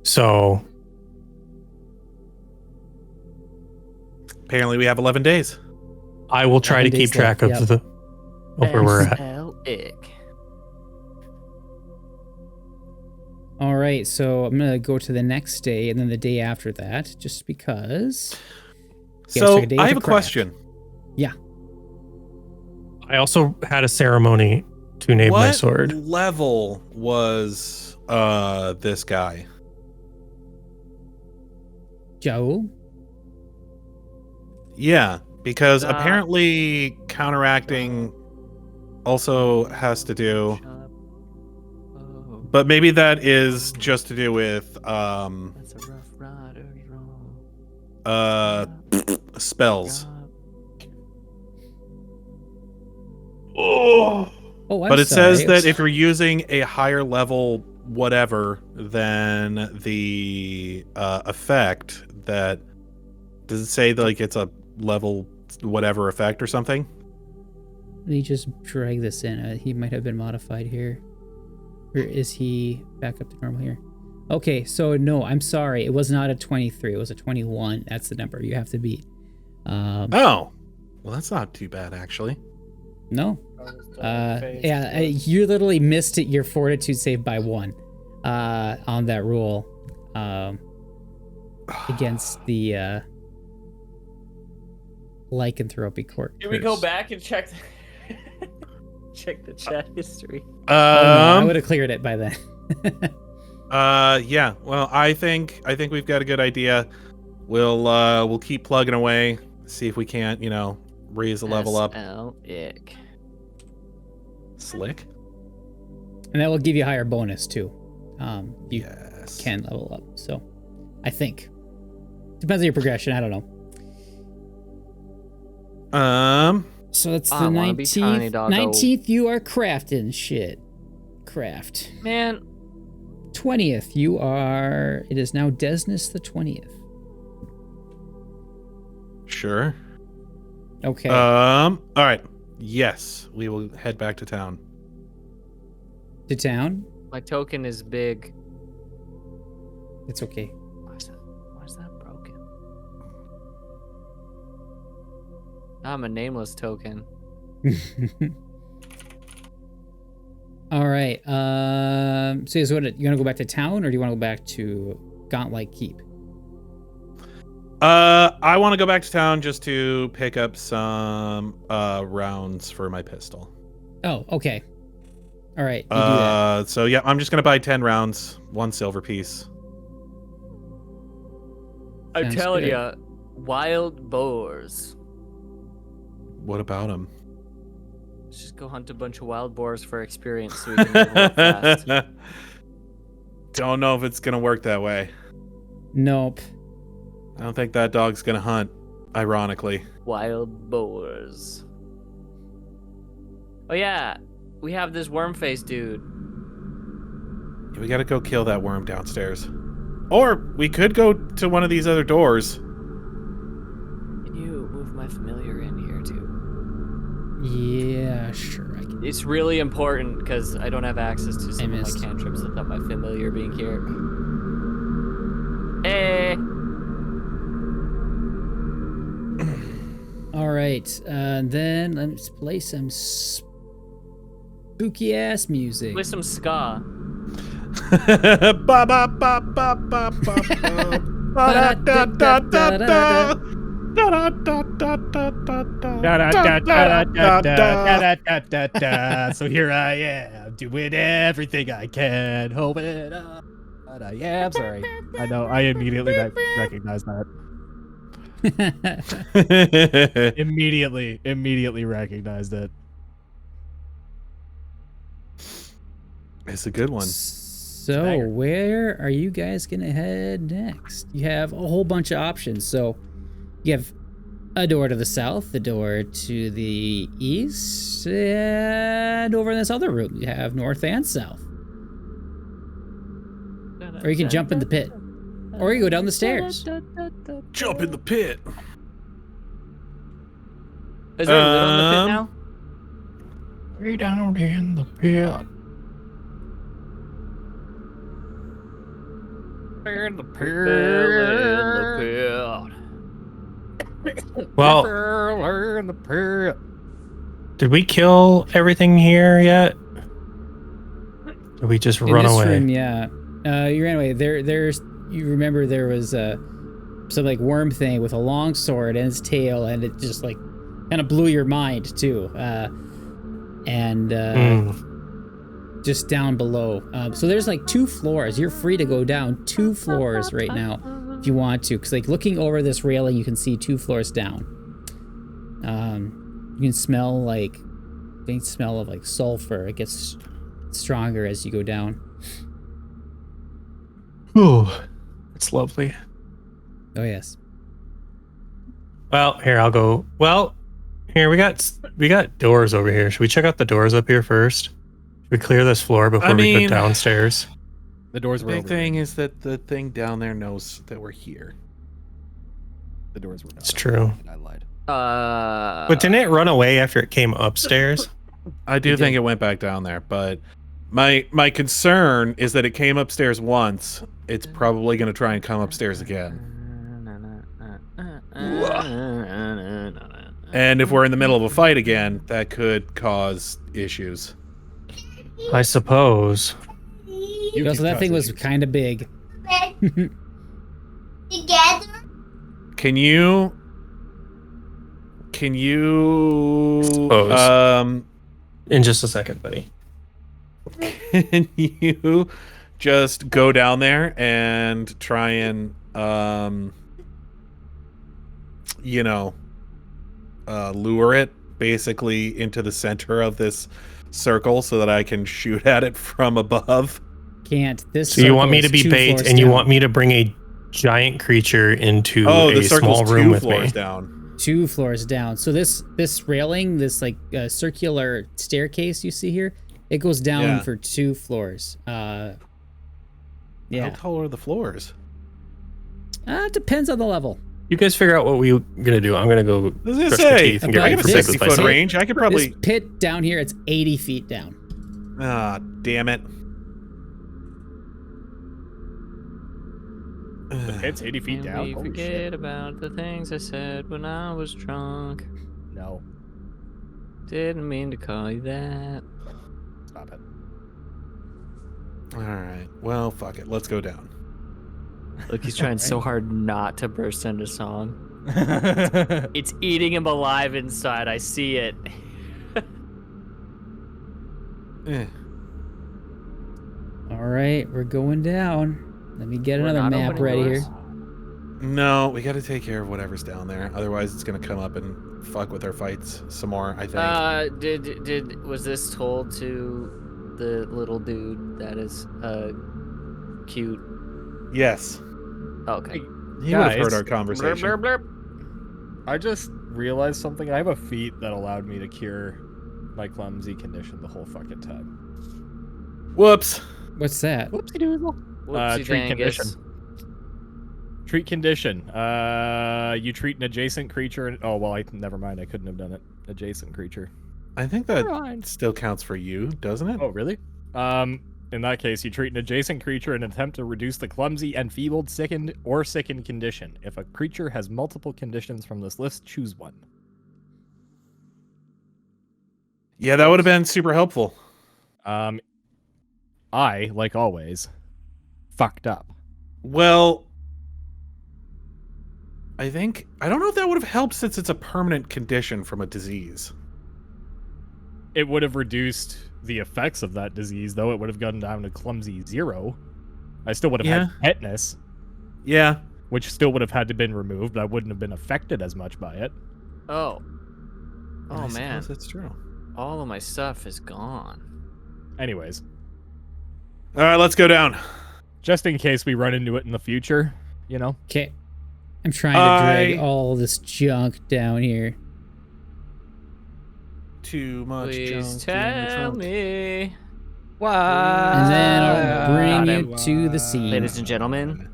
So Apparently, we have 11 days. I will try to 11 keep days track left, of where we're at. Oyek. All right, so I'm going to go to the next day and then the day after that, just because. Yeah, So took a day I to have a craft. question. Yeah. I also had a ceremony to name my What sword. level was this guy? Joe? Yeah, because Uh, apparently counteracting also has to do, Oh, but maybe that is just to do with that's a rough rider. spells. Oh, I'm But it sorry. says that if you're using a higher level whatever than the effect, that does it say that, like, it's a level whatever effect or something? Let me just drag this in. He might have been modified here. Or is he back up to normal here? Okay, so no, I'm sorry. It was not a 23. It was a 21. That's the number you have to beat. Oh, Well, that's not too bad, actually. No. Yeah, you literally missed it, your fortitude save by 1 on that roll against the lycanthropy court. Can we go back and check check the chat history? Oh, no, I would have cleared it by then. Yeah. Well, I think we've got a good idea. We'll keep plugging away, see if we can't, raise the level up. Ick. Slick. And that will give you a higher bonus too. You Yes. can level up. So I think. Depends on your progression. I don't know. So that's the I wanna be tiny, 19th. doggo. 19th, you are crafting shit. Craft. Man, 20th, you are. It is now Desnus the 20th. Sure. Okay. All right. Yes, we will head back to town. To town? my token is big. It's okay. Why is that broken? I'm a nameless token. All right. So you want to go back to town, or do you want to go back to Gauntlet Keep? I want to go back to town just to pick up some rounds for my pistol. Oh, okay. All right. You do that. So yeah, I'm just gonna buy 10 rounds, 1 silver piece. I'm Sounds telling good. ya, wild boars. What about them? Let's just go hunt a bunch of wild boars for experience so we can level up fast. Don't know if it's gonna work that way. Nope. I don't think that dog's gonna hunt, ironically. Wild boars. Oh yeah, we have this worm face dude. We gotta go kill that worm downstairs. Or we could go to one of these other doors. Can you move my familiar in here too? Yeah, sure. I can. It's really important because I don't have access to some of missed. my cantrips without my familiar being here. Hey! All right. Then let's play some spooky ass music. Play some ska. Ba ba ba ba ba ba ba. Da da da da da. Da da da da da da da. So here I am, doing everything I can, hoping it up. But I am sorry. I know. I immediately recognize that. Immediately recognized it. It's a good one. So, Banger. where are you guys gonna head next? You have a whole bunch of options. So, you have a door to the south, a door to the east, and over in this other room, you have north and south. Or you can jump in the pit, or you go down the stairs. Jump in the pit. Is there a lid on the pit now? Way down in the pit. In the pit. Well, did we kill everything here yet? Did we just In run this away? room, yeah. You ran away. There's. You remember there was some like worm thing with a long sword and its tail, and it just like kind of blew your mind too. Just down below. So there's like 2 floors. You're free to go down 2 floors right now if you want to, because like looking over this railing, you can see 2 floors down. You can smell like faint smell of like sulfur. It gets stronger as you go down. Ooh, it's lovely. Oh yes. Well, here I'll go. Well, here we got doors over here. Should we check out the doors up here first? Should we clear this floor before we go downstairs? The doors The were big over thing is that the thing down there knows that we're here. The doors were not. It's true. I lied. But didn't it run away after it came upstairs? I do think it went back down there, but my concern is that it came upstairs once. It's probably going to try and come upstairs again. And if we're in the middle of a fight again, that could cause issues. I suppose. You Also, can that cause thing was issues. kind of big. Together. Can you Suppose. In just a second, buddy. can you just go down there and try and lure it basically into the center of this circle so that I can shoot at it from above? Can't. This. So you want me circle to is be 2 bait, floors and you down. want me to bring a giant creature into The a circle's small room 2 with floors me? down. 2 floors down. So this railing, this like circular staircase you see here, it goes down Yeah. for 2 floors. How Yeah. tall are the floors? It depends on the level. You guys figure out what we're gonna do. I'm gonna go I was gonna brush my say, teeth and get about ready I got for a this- breakfast 60-foot myself. range. I could probably... This pit down here, it's 80 feet down. Ah, damn it. The pit's 80 feet Can down. we Holy forget shit. about the things I said when I was drunk? No, Didn't mean to call you that. stop it. Alright, well, fuck it. Let's go down. Look, he's trying so hard not to burst into song. It's eating him alive inside. I see it. Eh. All right, we're going down. Let me get We're another not map opening ready here. doors? No, we gotta take care of whatever's down there. Otherwise, it's gonna come up and fuck with our fights some more, I think. Was this told to the little dude that is cute? Yes. Okay. He would have Guys. heard our Blurp, conversation. blurp, blurp. I just realized something. I have a feat that allowed me to cure my clumsy condition the whole fucking time. Whoops. What's that? Whoopsie doodle. Whoopsie Treat dangus. condition. Treat condition. You treat an adjacent creature. Oh well, never mind. I couldn't have done it. Adjacent creature. I think that Never mind. still counts for you, doesn't it? Oh really? In that case, you treat an adjacent creature in an attempt to reduce the clumsy, enfeebled, sickened, or sickened condition. If a creature has multiple conditions from this list, choose one. Yeah, that would have been super helpful. I, like always, fucked up. Well, I don't know if that would have helped since it's a permanent condition from a disease. It would have reduced the effects of that disease, though. It would have gone down to clumsy 0. I still would have had tetanus, Yeah. which still would have had to been removed, but I wouldn't have been affected as much by it. Oh. I Oh man. suppose that's true. All of my stuff is gone. Anyways, All right, let's go down. just in case we run into it in the future, you know? Okay. I'm trying to drag all this junk down here. Too much Please junk in the tell trunk. me. And then I'll bring Got you to the scene. Ladies and gentlemen,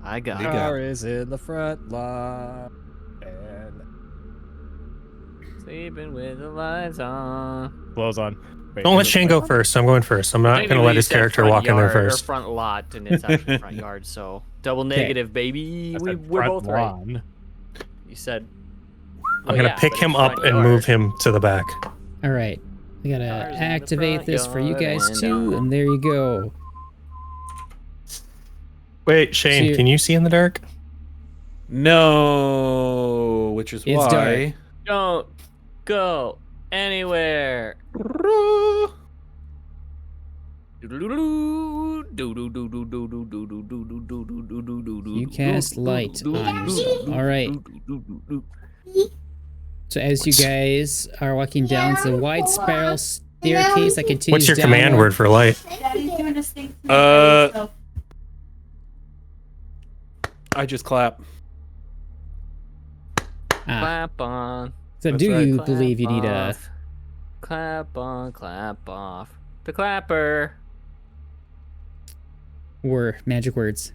I got We it. got Car is in the front lot. And Sleeping with the lights on. clothes on. Wait, Don't let is it Shane front go lot? first. I'm going first. I'm not going to Technically, let you his said character front walk in there yard or first. front lot, and it's actually front yard, so double negative, baby. I said We're front both right. lawn. You said. I'm going to pick him up and move him to the back. All right. We gotta Cars in the activate front this for you yard guys and too, and there you go. Wait, Shane, See- can you see in the dark? No, which is It's why. Don't go anywhere. You cast light on yourself. All right. So as you guys are walking down the wide spiral staircase that continues What's your downward, command word for light? Daddy's doing this thing. I just clap. Clap on. So That's do right. you Clap believe you need a off. Clap on, clap off. The clapper. magic words?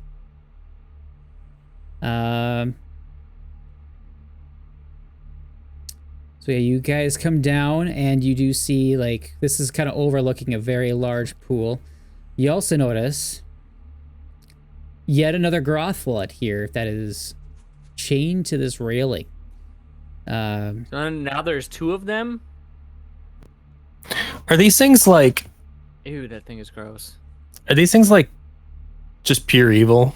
So yeah, you guys come down and you do see, like, this is kind of overlooking a very large pool. You also notice yet another Grothwald here that is chained to this railing. So now there's 2 of them. Are these things like? Ew, that thing is gross. Are these things like just pure evil?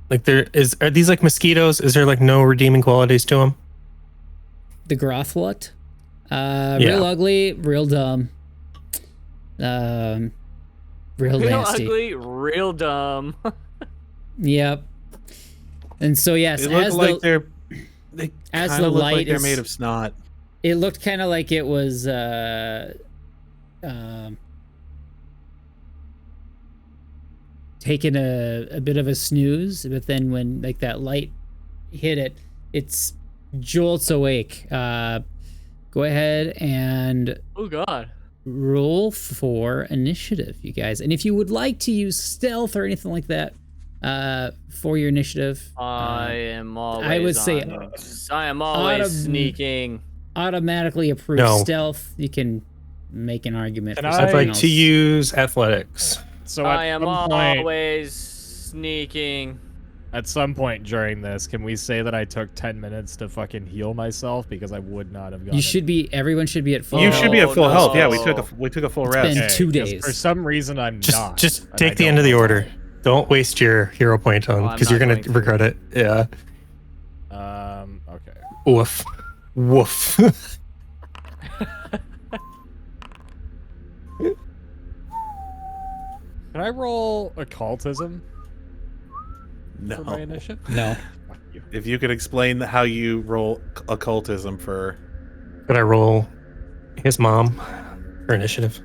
Like are these like mosquitoes? Is there like no redeeming qualities to them? The Grothlut. Yeah. Real ugly, real dumb. Real nasty. Ugly, real dumb. Yep. And so yes, They look as like the they as kind the of look light like they're is- made of snot. it looked kind of like it was taking a bit of a snooze, but then when like that light hit it, it's jolts awake. Go ahead and Oh god. roll for initiative, you guys. And if you would like to use stealth or anything like that for your initiative, I am always. I would say I am always autom- sneaking. automatically approve No. stealth. You can make an argument Can for I- something I'd like else. to use athletics. So I am some point, always sneaking. at some point during this, can we say that I took 10 minutes to fucking heal myself because I would not have gotten You should be. Everyone should be at full. You health. should be at full health. Yeah, we no. took a full It's rest. been 2 'cause days. For some reason, I'm not. Just and I take the don't end of the know order. Don't waste your hero point on Oh, I'm because you're not gonna going to. regret it. Yeah. why. Okay. Woof. Woof. Can I roll occultism for my No. initiative? No. Fuck you. If you could explain how you roll occultism for Could I roll his mom for initiative?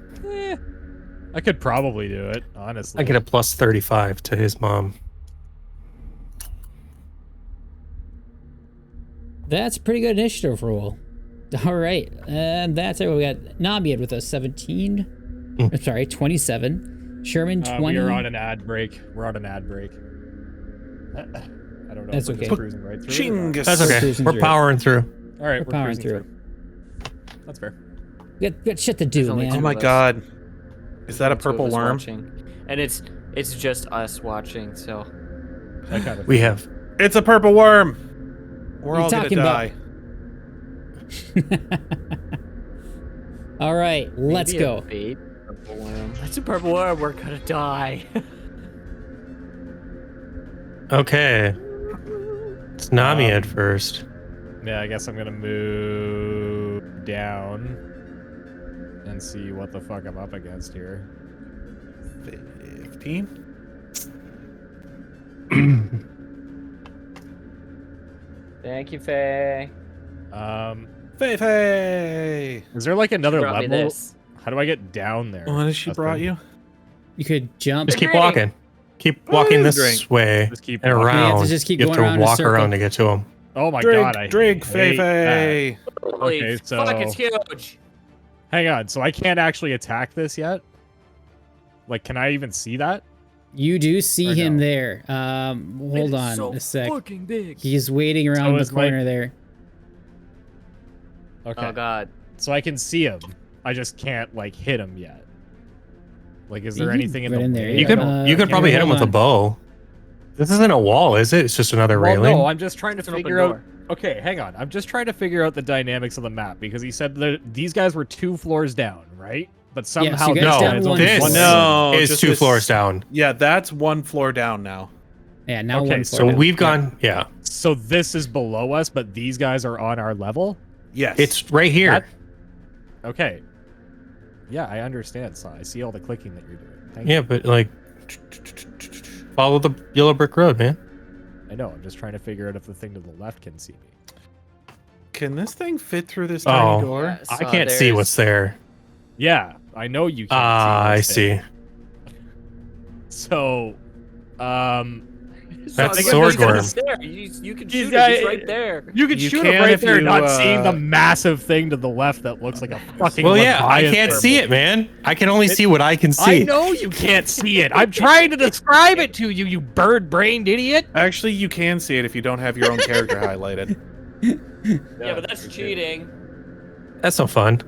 I could probably do it, honestly. I get a plus 35 to his mom. That's a pretty good initiative roll. All right, and that's it. We got Namied with a 17. Mm. I'm sorry, 27. Sherman 20. We are on an ad break. We're on an ad break. I don't know. That's if we're okay. just cruising right through it or not. Chingus. That's We're okay. cruising We're through. powering through. All right, We're we're powering cruising through. through. That's fair. We got shit to There's do, only man. two Oh my of us. god. Is that a Two of purple us worm? watching. And it's just us watching. So That kind of We have. It's a purple worm. We're You all gonna talking about- die. All right, let's maybe a go. bait purple worm. That's a purple worm. We're gonna die. Okay. It's Namied first. Yeah, I guess I'm gonna move down and see what the fuck I'm up against here. 15? Thank you, Faye. Faye! Is there like another Brought me level? this. How do I get down there? What has she That's brought the- you? You could jump. Just keep Drink. walking. Keep walking this Drink. way Just keep and walking. You have around. to just keep you have going to around in a walk circle. around to get to him. Oh my Drink, god, I drink, hate that. Faye! Holy Okay, fuck, it's so- huge. Hang on, so I can't actually attack this yet? Like, can I even see that? You do see Or him no? there. Hold on so a sec. fucking big. He's waiting around the is my- corner there. Okay. Oh god. So I can see him. I just can't like hit him yet. Like, is there You can anything in run the in there, way? yeah. You could Uh, you could probably hit him hold with a on. bow. This isn't a wall, is it? It's just another Well, railing. no, I'm just trying to It's an open figure out. door. Okay, hang on. I'm just trying to figure out the dynamics of the map because he said that these guys were 2 floors down, right? But somehow you guys this down guy's one only floor. one No, is just 2 this- floors down. Yeah, that's 1 floor down now. Yeah, now Okay, one so So floor down. we've gone. Yeah, So this is below us, but these guys are on our level. Yes. it's right here. That- Okay. Yeah, I understand. So I see all the clicking that you're doing. Thank Yeah, but like, follow the yellow brick road, man. you. I know. I'm just trying to figure out if the thing to the left can see me. Can this thing fit through this Oh. tiny door? Yeah, I so can't see there's- what's there. Yeah, I know you can't. Ah, I what's see. there. So, That's So, sword he's got worm. a stare. You can He's shoot got- it. He's right there. you can You shoot can him right if there, you, not seeing the uh, massive thing to the left that looks like a fucking. Well, yeah, I Leviathan. can't see it, man. I can only see what I can I see. know you can't see it. I'm trying to describe it to you, you bird-brained idiot. Actually, you can see it if you don't have your own character highlighted. Yeah, but that's cheating. That's no fun.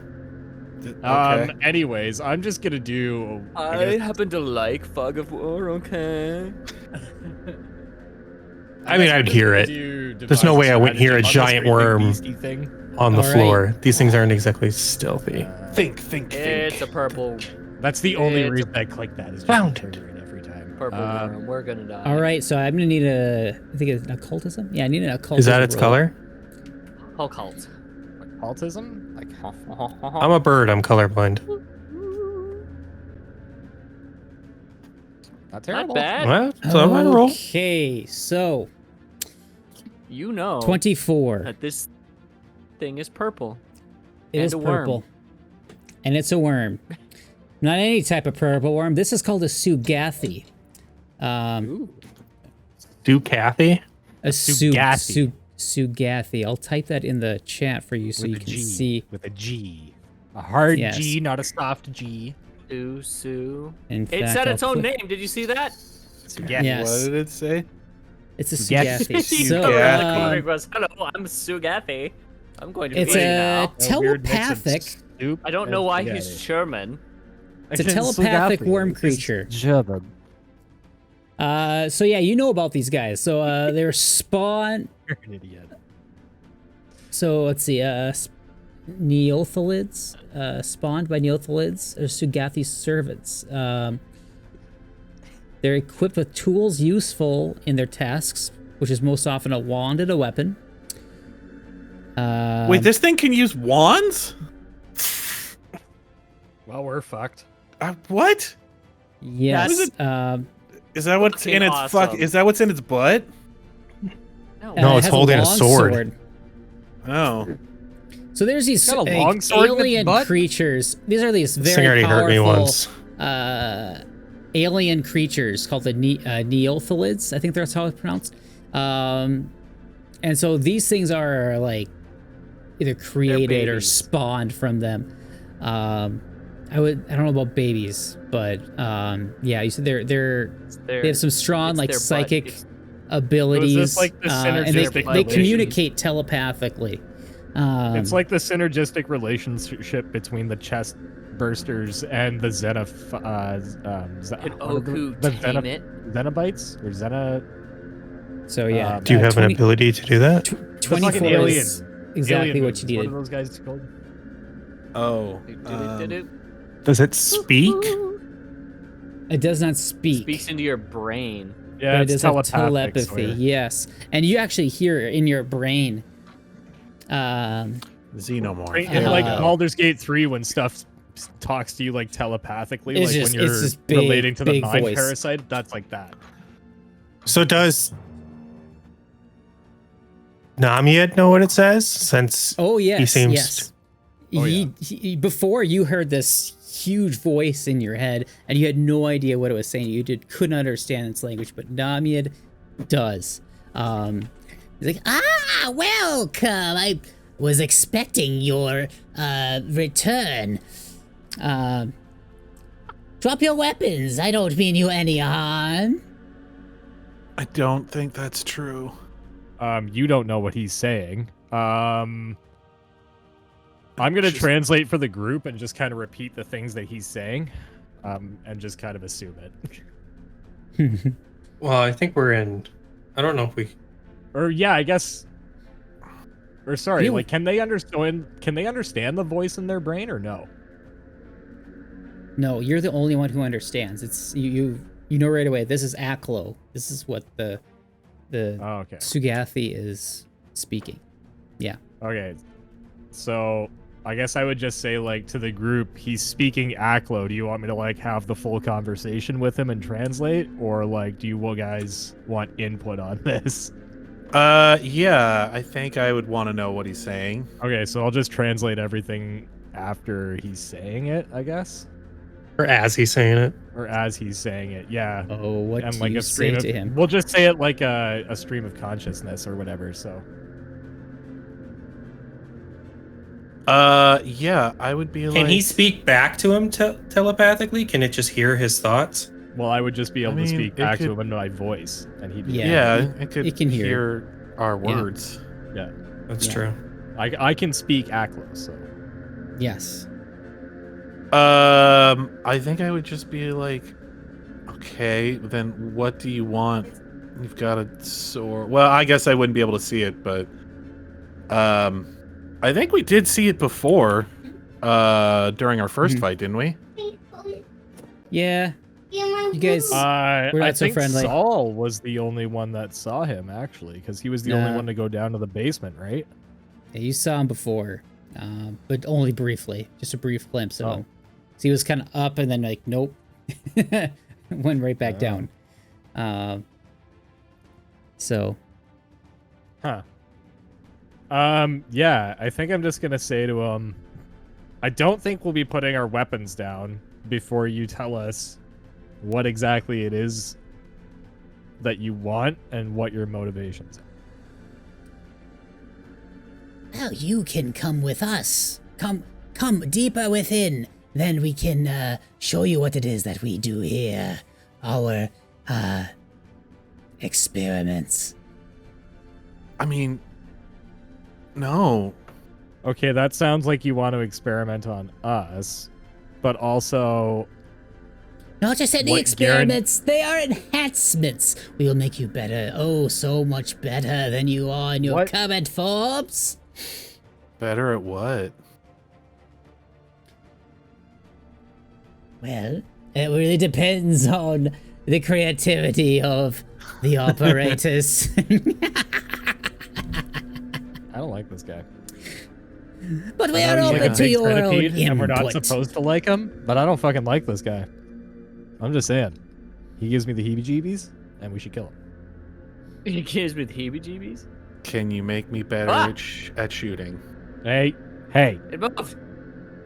Okay. Anyways, I'm just gonna do. I happen to like Fog of War. Okay. I mean, I'd hear it. There's no way I wouldn't hear a giant worm thing. on the All right. floor. These things aren't exactly stealthy. Think. It's a purple That's the only It's a- reason I click that. Is just Found to it. trigger it every time. purple worm. We're gonna die. All right, so I'm gonna need I think it's an occultism. Yeah, I need an occultism. Is that its roll. color? Occult. Autism? Like, I'm a bird. I'm colorblind. not terrible. Not bad. Well, so I roll. Okay, so You know 24. that this thing is purple. It and is a worm. purple, and it's a worm. Not any type of purple worm. This is called a Sugathi. Do Kathy? A Sugathi. Sugathi. I'll type that in the chat for you so With you a can G. see. With a G. A hard Yes. G, not a soft G. Sue. In It fact, said its I'll own put- name. Did you see that? Yeah. Yes. What did it say? It's a Sugathi. Sugathi. So, Sugathi. Was, hello, I'm Sugathi. I'm going to it's feed you a now. telepathic. I don't know why he's Sherman. It's a telepathic worm creature. German. So yeah, you know about these guys. So they're spawn. You're an idiot. So let's see. Neothalids, spawned by Neothalids, or Sugathi's servants. They're equipped with tools useful in their tasks, which is most often a wand and a weapon. Wait, this thing can use wands? Well, we're fucked. What? Yes. Is that what's Fucking in its awesome. Is that what's in its butt? No. No, it it's has holding a long sword. Oh. So there's these got a long sword in its alien butt? creatures. These are these This thing very already hurt me powerful once. alien creatures called the Neothalids. I think that's how it's pronounced. And so these things are like either created or babies. spawned from them. I don't know about babies, but yeah, you said they have some strong like psychic abilities, like the and synergistic they relations? communicate telepathically. It's like the synergistic relationship between the chest bursters and the Can Oku tame it? Xenobites or Xena. So yeah, Do you have an ability to do that? 24 alien- is exactly alien what moves. you What are needed. those guys called? Oh. Does it speak? It does not speak, Speaks into your brain. Yeah, but it it's does have telepathic. telepathy. Sawyer. Yes, and you actually hear in your brain. Xenomorph. Right, There in we like go. Baldur's Gate 3 when stuff talks to you like telepathically, It's like just- when it's you're just big, relating to the big mind voice. parasite, that's like that. So does Namied know what it says? Since Oh yes, seems- yes. Oh, He before you heard this huge voice in your head, and you had no idea what it was saying. You couldn't understand its language, but Namied does. He's like, welcome. I was expecting your return. Drop your weapons. I don't mean you any harm. I don't think that's true. You don't know what he's saying. I'm gonna translate for the group and just kind of repeat the things that he's saying, and just kind of assume it. well, I think we're in. I don't know if we. Or yeah, I guess. Or sorry, You- like, can they understand? Can they understand the voice in their brain or no? No, you're the only one who understands. It's you know right away. This is Aklo. This is what the Oh, okay. Sugathi is speaking. Yeah. Okay. So I guess I would just say, like, to the group, he's speaking Aklo. Do you want me to, like, have the full conversation with him and translate? Or, like, do you guys want input on this? Yeah, I think I would want to know what he's saying. Okay, so I'll just translate everything after he's saying it, I guess? Or as he's saying it. Or as he's saying it, yeah. Oh, what And do like you a say stream of, to him? We'll just say it like a stream of consciousness or whatever, so. Yeah, I would be like... Can he speak back to him telepathically? Can it just hear his thoughts? Well, I would just be able to mean, speak it back to could- him in my voice, and he'd be Yeah. Yeah, it- it could it can hear. our Yeah. words. yeah. That's Yeah. true. I can speak Aklo, so. Yes. I think I would just be like, okay, then what do you want You've got a sword. Well, I guess I wouldn't be able to see it, but I think we did see it before during our first fight, didn't we? Yeah. You guys I not so think friendly. Saul was the only one that saw him actually, because he was the only Nah. one to go down to the basement, right? Yeah, you saw him before, but only briefly. Just a brief glimpse of Oh. him. So he was kind of up and then like, nope. Went right back down. So. Huh. Yeah, I think I'm just gonna say to him, I don't think we'll be putting our weapons down before you tell us what exactly it is that you want and what your motivations are. Well, you can come with us. Come deeper within. Then we can show you what it is that we do here. Our experiments. I mean, no. Okay, that sounds like you want to experiment on us, but also Not just any What, experiments, they are enhancements. We will make you better. Oh, so much better than you are in your What? current forms. Better at what? Well, it really depends on the creativity of the operators. I don't like this guy. But we I are know he's like open a to big your own centipede, and we're not input. supposed to like him, but I don't fucking like this guy. I'm just saying. He gives me the heebie-jeebies, and we should kill him. You kids with heebie-jeebies? Can you make me better Ah! at shooting? Hey, It moved.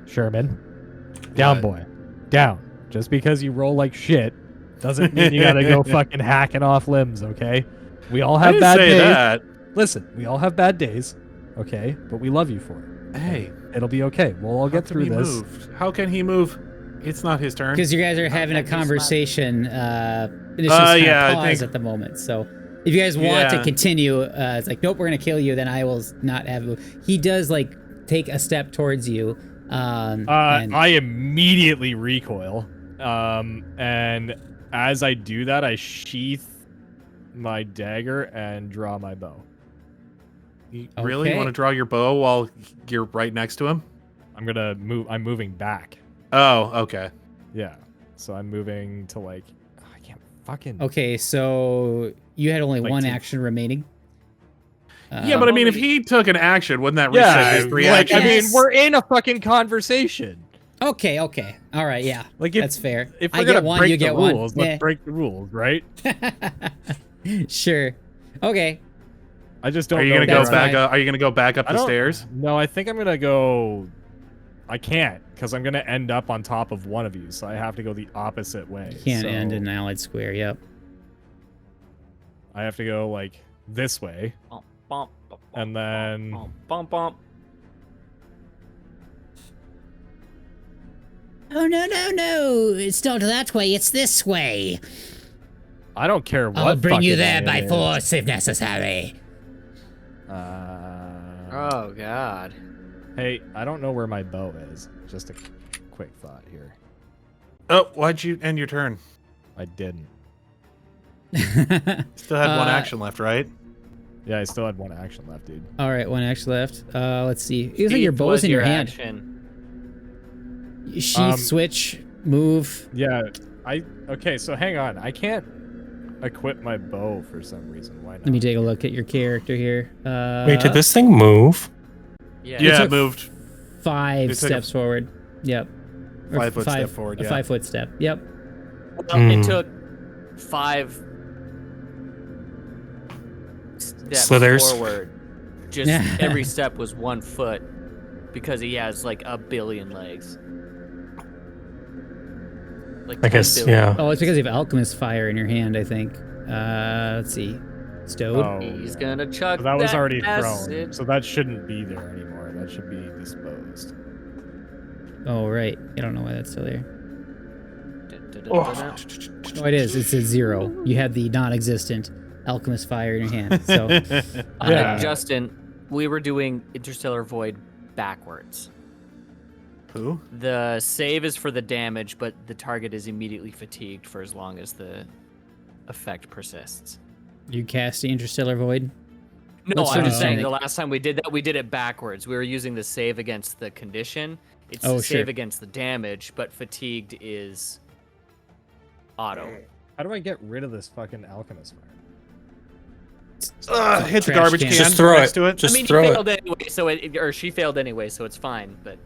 Sherman. Down, What? boy. Down. Just because you roll like shit doesn't mean you gotta go fucking hacking off limbs, okay? We all I have didn't bad say days. that. Listen, we all have bad days, okay? But we love you for it. Hey, It'll be okay. We'll all how get come through he this. moved? How can he move? It's not his turn. Because you guys are having a that be smart? conversation, and it's just kind yeah, I of pause think- at the moment. So if you guys want to Yeah. continue, it's like, nope, we're gonna kill you. Then I will not have you. He does like take a step towards you. And I immediately recoil. And as I do that, I sheath my dagger and draw my bow. You really Okay. want to draw your bow while you're right next to him? I'm gonna move. I'm moving back. Oh, okay. Yeah. So I'm moving to like. I can't fucking. okay, so you had only Like one to- action remaining. Yeah, but I mean, if he took an action, wouldn't that reset Yeah, his like, reaction? I mean, Yes. we're in a fucking conversation. Okay, all right, yeah, Like, if, that's fair. If we're I gonna get one, break you the get rules, one. let's break the rules, right? Sure. Okay. I just don't. Are you know gonna where go That's back fine. up? Are you gonna go back up I the don't- stairs? No, I think I'm gonna go. I can't because I'm gonna end up on top of one of you, so I have to go the opposite way. You can't end So in an allied square. Yep. I have to go like this way, Bump, bump, bump, and then bump, bump, bump. Oh, no. It's not that way. It's this way. I don't care what. I'll bring you fucking there way by it is. force if necessary. Oh God. Hey, I don't know where my bow is. Just a quick thought here. Oh, why'd you end your turn? I didn't. Still had one Uh, action left, right? Yeah, I still had one action left, dude. All right, one action left. Let's see. It looks like Sheath your bow's was in your hand. action. Sheath, switch, move. Yeah, okay, so hang on. I can't equip my bow for some reason. Why not? Let me take a look at your character here. Wait, did this thing move? Yeah. Yeah, took it moved. 5 It took a steps forward. Yep. Or 5 foot step forward, A yeah. 5 foot step. Yep. Well, Hmm. it took 5 steps Slithers. forward. Just every step was 1 foot because he has like a billion legs. Like I 10 guess, billion. yeah. Oh, it's because you have alchemist fire in your hand, I think. Let's see. Stowed. Oh, He's yeah. gonna chuck So that was already thrown, acid. so that shouldn't be there anymore. That should be disposed. Oh, right. I don't know why that's still there. Da-da-da-da-da. Oh, it is. It's a 0. You had the non-existent alchemist fire in your hand. So, Yeah. Justin, we were doing Interstellar Void backwards. Who? The save is for the damage, but the target is immediately fatigued for as long as the effect persists. You casting Interstellar Void? No, What's I'm your just saying mechanic? the last time we did that, we did it backwards. We were using the save against the condition. It's Oh, the save sure. against the damage, but fatigued is auto. How do I get rid of this fucking alchemist fire? Hit the Trash garbage can. can Just throw next it. to it. Just I mean, throw he it. failed anyway, so or she failed anyway, so it's fine. But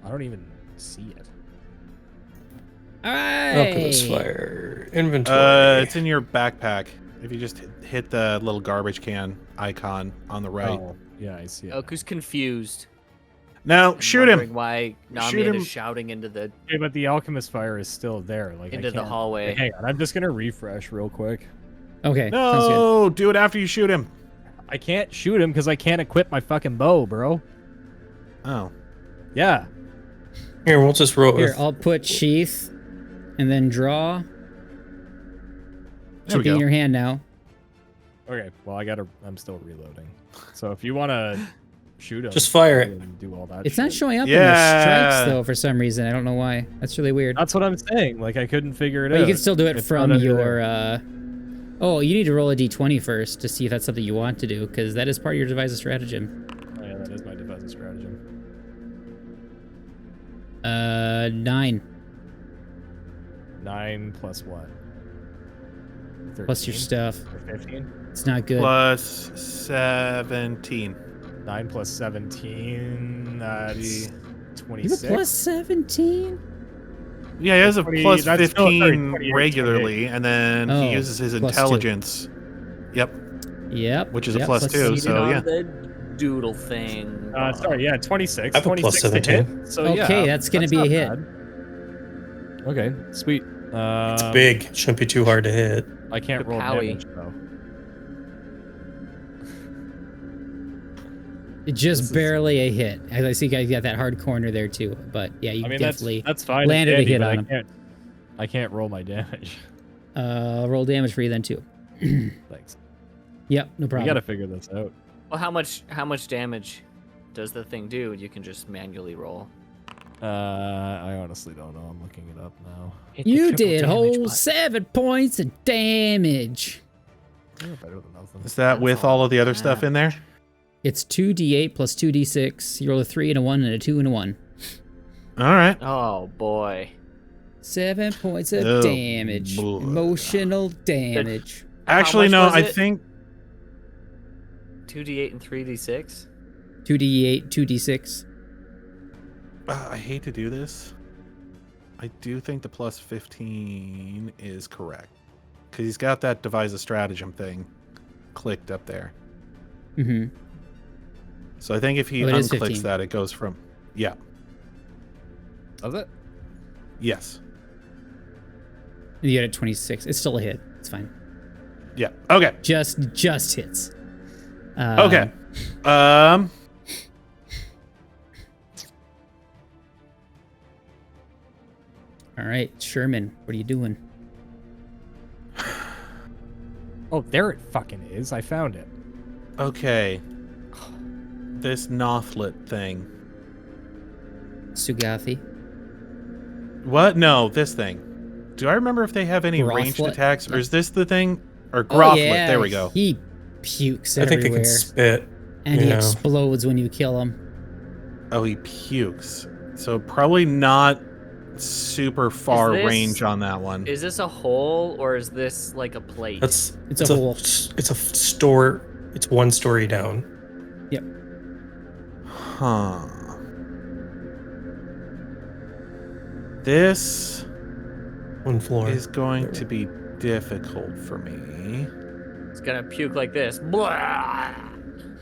I don't even see it. All right. Alchemist fire. Inventory. It's in your backpack. If you just hit the little garbage can icon on the right. Oh, yeah, I see it. Oku's confused. Now and shoot wondering him. Why Shoot Namied him. is shouting into the Okay, but the alchemist fire is still there. Like into I the can't- hallway. Hang on, I'm just gonna refresh real quick. Okay. Sounds good. No, do it after you shoot him. I can't shoot him because I can't equip my fucking bow, bro. Oh. Yeah. Here, we'll just roll Here, with. I'll put sheath, and then draw. There we Should be in go. your hand now. Okay. Well, I'm still reloading. So if you want to shoot him, Just fire it. and do all that. It's not shit. showing up in the Yeah. strikes though for some reason. I don't know why. That's really weird. That's what I'm saying. Like I couldn't figure it But out. you can still do it It's from not under your. there. Oh, you need to roll a d20 first to see if that's something you want to do, because that is part of your device stratagem. Oh, yeah, that is my defensive stratagem. 9 9 plus what? plus your 13? stuff. Or 15? It's not good. Plus 17. 9 plus 17. That's You have 26. a plus 17. Yeah, he has a 20 plus that's still 15 28, regularly, and then Oh, he uses his plus 2. intelligence. Yep. Yep. Which is a yep, plus 2, Seated so on yeah. the doodle thing. Sorry, yeah, 26. I have a plus 26 to 17. hit, So Okay, yeah, that's gonna be a not hit. bad. Okay, sweet. It's big. Shouldn't be too hard to hit. I can't roll Kapowie. damage though. Just This is- barely a hit. I see you guys got that hard corner there too. But yeah, you I mean, definitely that's fine. landed a Andy, hit but on him. I can't roll my damage. roll damage for you then too. Thanks. Yep, no We problem. gotta figure this out. Well, how much damage does the thing do? You can just manually roll. I honestly don't know. I'm looking it up now. You did whole 7 points of damage. Yeah, better than nothing. Is that with all of the other stuff in there? It's 2d8 plus 2d6. You roll a 3 and a 1 and a 2 and a 1. All right. Oh boy. 7 points of Oh, damage. boy. Emotional damage. Actually, much no, was I it? think 2d8 and 3d6. 2d8, 2d6. I hate to do this. I do think the plus 15 is correct. Because he's got that devise a stratagem thing clicked up there. Mm-hmm. So I think if he Oh, it is unclicks 15. that, it goes from... Yeah. Does it? Yes. You got a 26. It's still a hit. It's fine. Yeah. Okay. Just hits. Okay. All right, Sherman, what are you doing? Oh, there it fucking is. I found it. Okay. This Nothlet thing. Sugathi. What? No, this thing. Do I remember if they have any ranged Grothlet? attacks, or is this the thing? Or Oh, Grothlet, yeah, there we go. He pukes I think they everywhere. can spit. And he yeah. explodes when you kill him. Oh, he pukes. So probably not super far this- range on that one. Is this a hole or is this like a plate? That's It's a hole. It's a store. It's one story down. Yep. Huh. This One floor. is going to be difficult for me. It's gonna puke like this. Blah!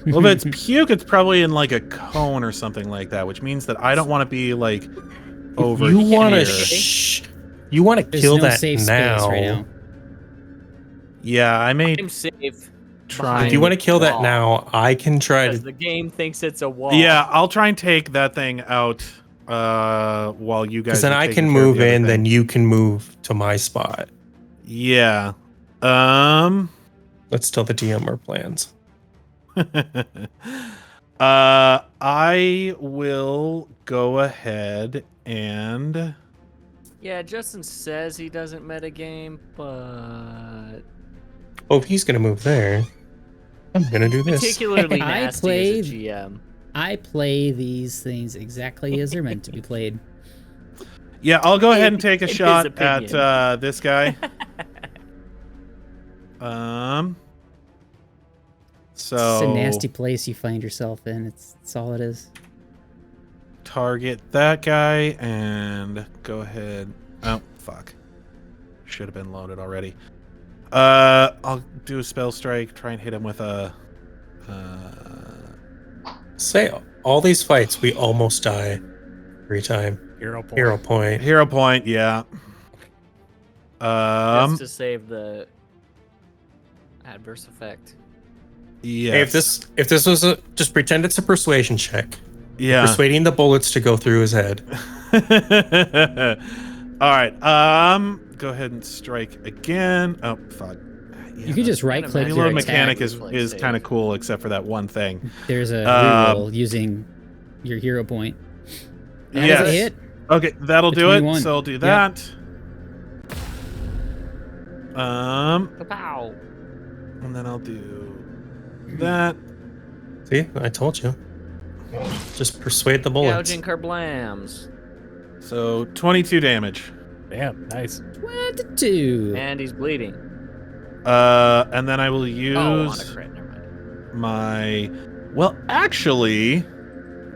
Well, if it's puke, it's probably in like a cone or something like that, which means that I don't want to be like over you here. want to you want to There's kill no that safe now. space right now. Yeah, I may I'm safe try. If you want to kill that Wall. now, I can try because to. the game thinks it's a wall. Yeah, I'll try and take that thing out while you guys. Because then are I taking can care of move the other in, thing. then you can move to my spot. Yeah. Let's tell the DM our plans. I will go ahead and Yeah, Justin says he doesn't metagame, but Oh, if he's gonna move there, I'm gonna do this. Particularly I nasty played- as a GM. I play these things exactly as they're meant to be played. Yeah, I'll go ahead and In- take a in his shot opinion. at this guy. It's just So a nasty place you find yourself in. It's all it is. target that guy and go ahead. Oh, fuck. Should have been loaded already. I'll do a spell strike, try and hit him with a Say all these fights, we almost die every time. Hero point. Hero point. hero point, yeah. Just to save the adverse effect. Yeah. Hey, if this was a, just pretend it's a persuasion check. yeah. Persuading the bullets to go through his head. All right. Go ahead and strike again. Oh, fuck. Yeah, You can just right click your reload attack. mechanic is reflex kind of save. cool, except for that one thing. There's a Um, reroll using your hero point. That Yes. is a hit. Okay, that'll The do it. 21. So I'll do Yeah. that. Kapow! And then I'll do that. See, I told you. Just persuade the bullets. Gouging kerblams. So 22 damage. Damn, nice. 22. And he's bleeding. And then I will use Oh, on a crit. Never mind. my. Well, actually,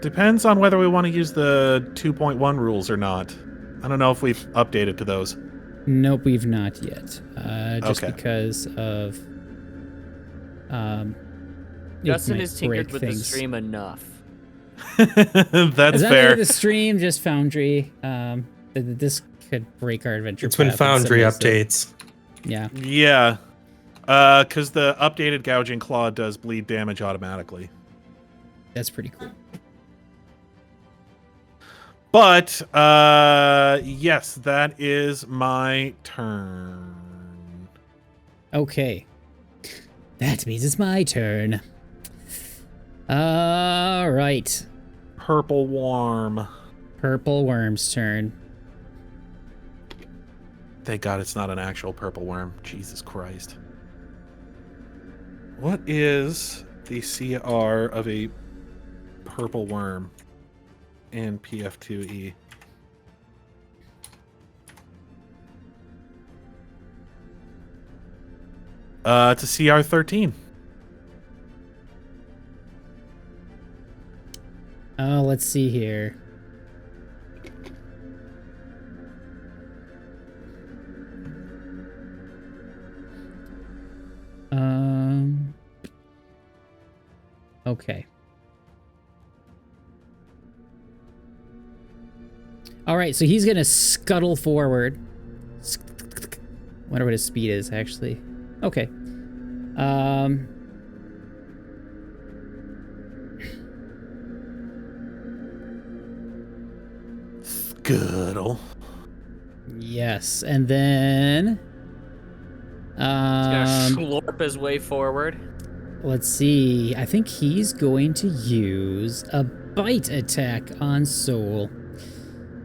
depends on whether we want to use the 2.1 rules or not. I don't know if we've updated to those. Nope, we've not yet. Just Okay. because of it Justin might has tinkered break with things. the stream enough. That's It's not fair. really the stream, just Foundry. This could break our adventure. It's when path in some Foundry ways that- updates. Yeah. Yeah. Because the updated gouging claw does bleed damage automatically. That's pretty cool. But yes, that is my turn. Okay. That means it's my turn. All right. Purple worm. Purple Worm's turn. Thank God it's not an actual purple worm. Jesus Christ. What is the CR of a purple worm in PF2E? It's a CR 13. Oh, let's see here. Okay. All right, so he's gonna scuttle forward. Wonder what his speed is actually. Okay. Scuttle. Yes, and then He's gonna slurp his way forward. let's see. I think he's going to use a bite attack on Soul.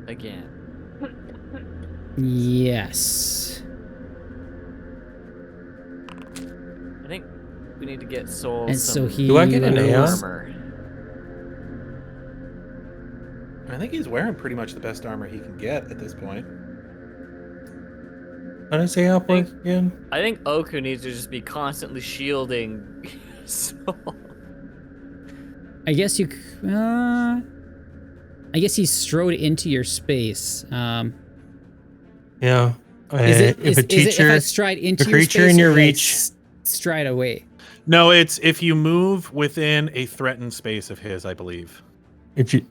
Again. Yes. I think we need to get Soul And some so he Do I get an AR? armor. I think he's wearing pretty much the best armor he can get at this point. How does AR work again? I think Oku needs to just be constantly shielding Soul. I guess you. I guess he strode into your space. Yeah. Is it if a is it if I teacher, stride into a your creature space in your or do I reach- stride away? No, it's if you move within a threatened space of his, I believe. if you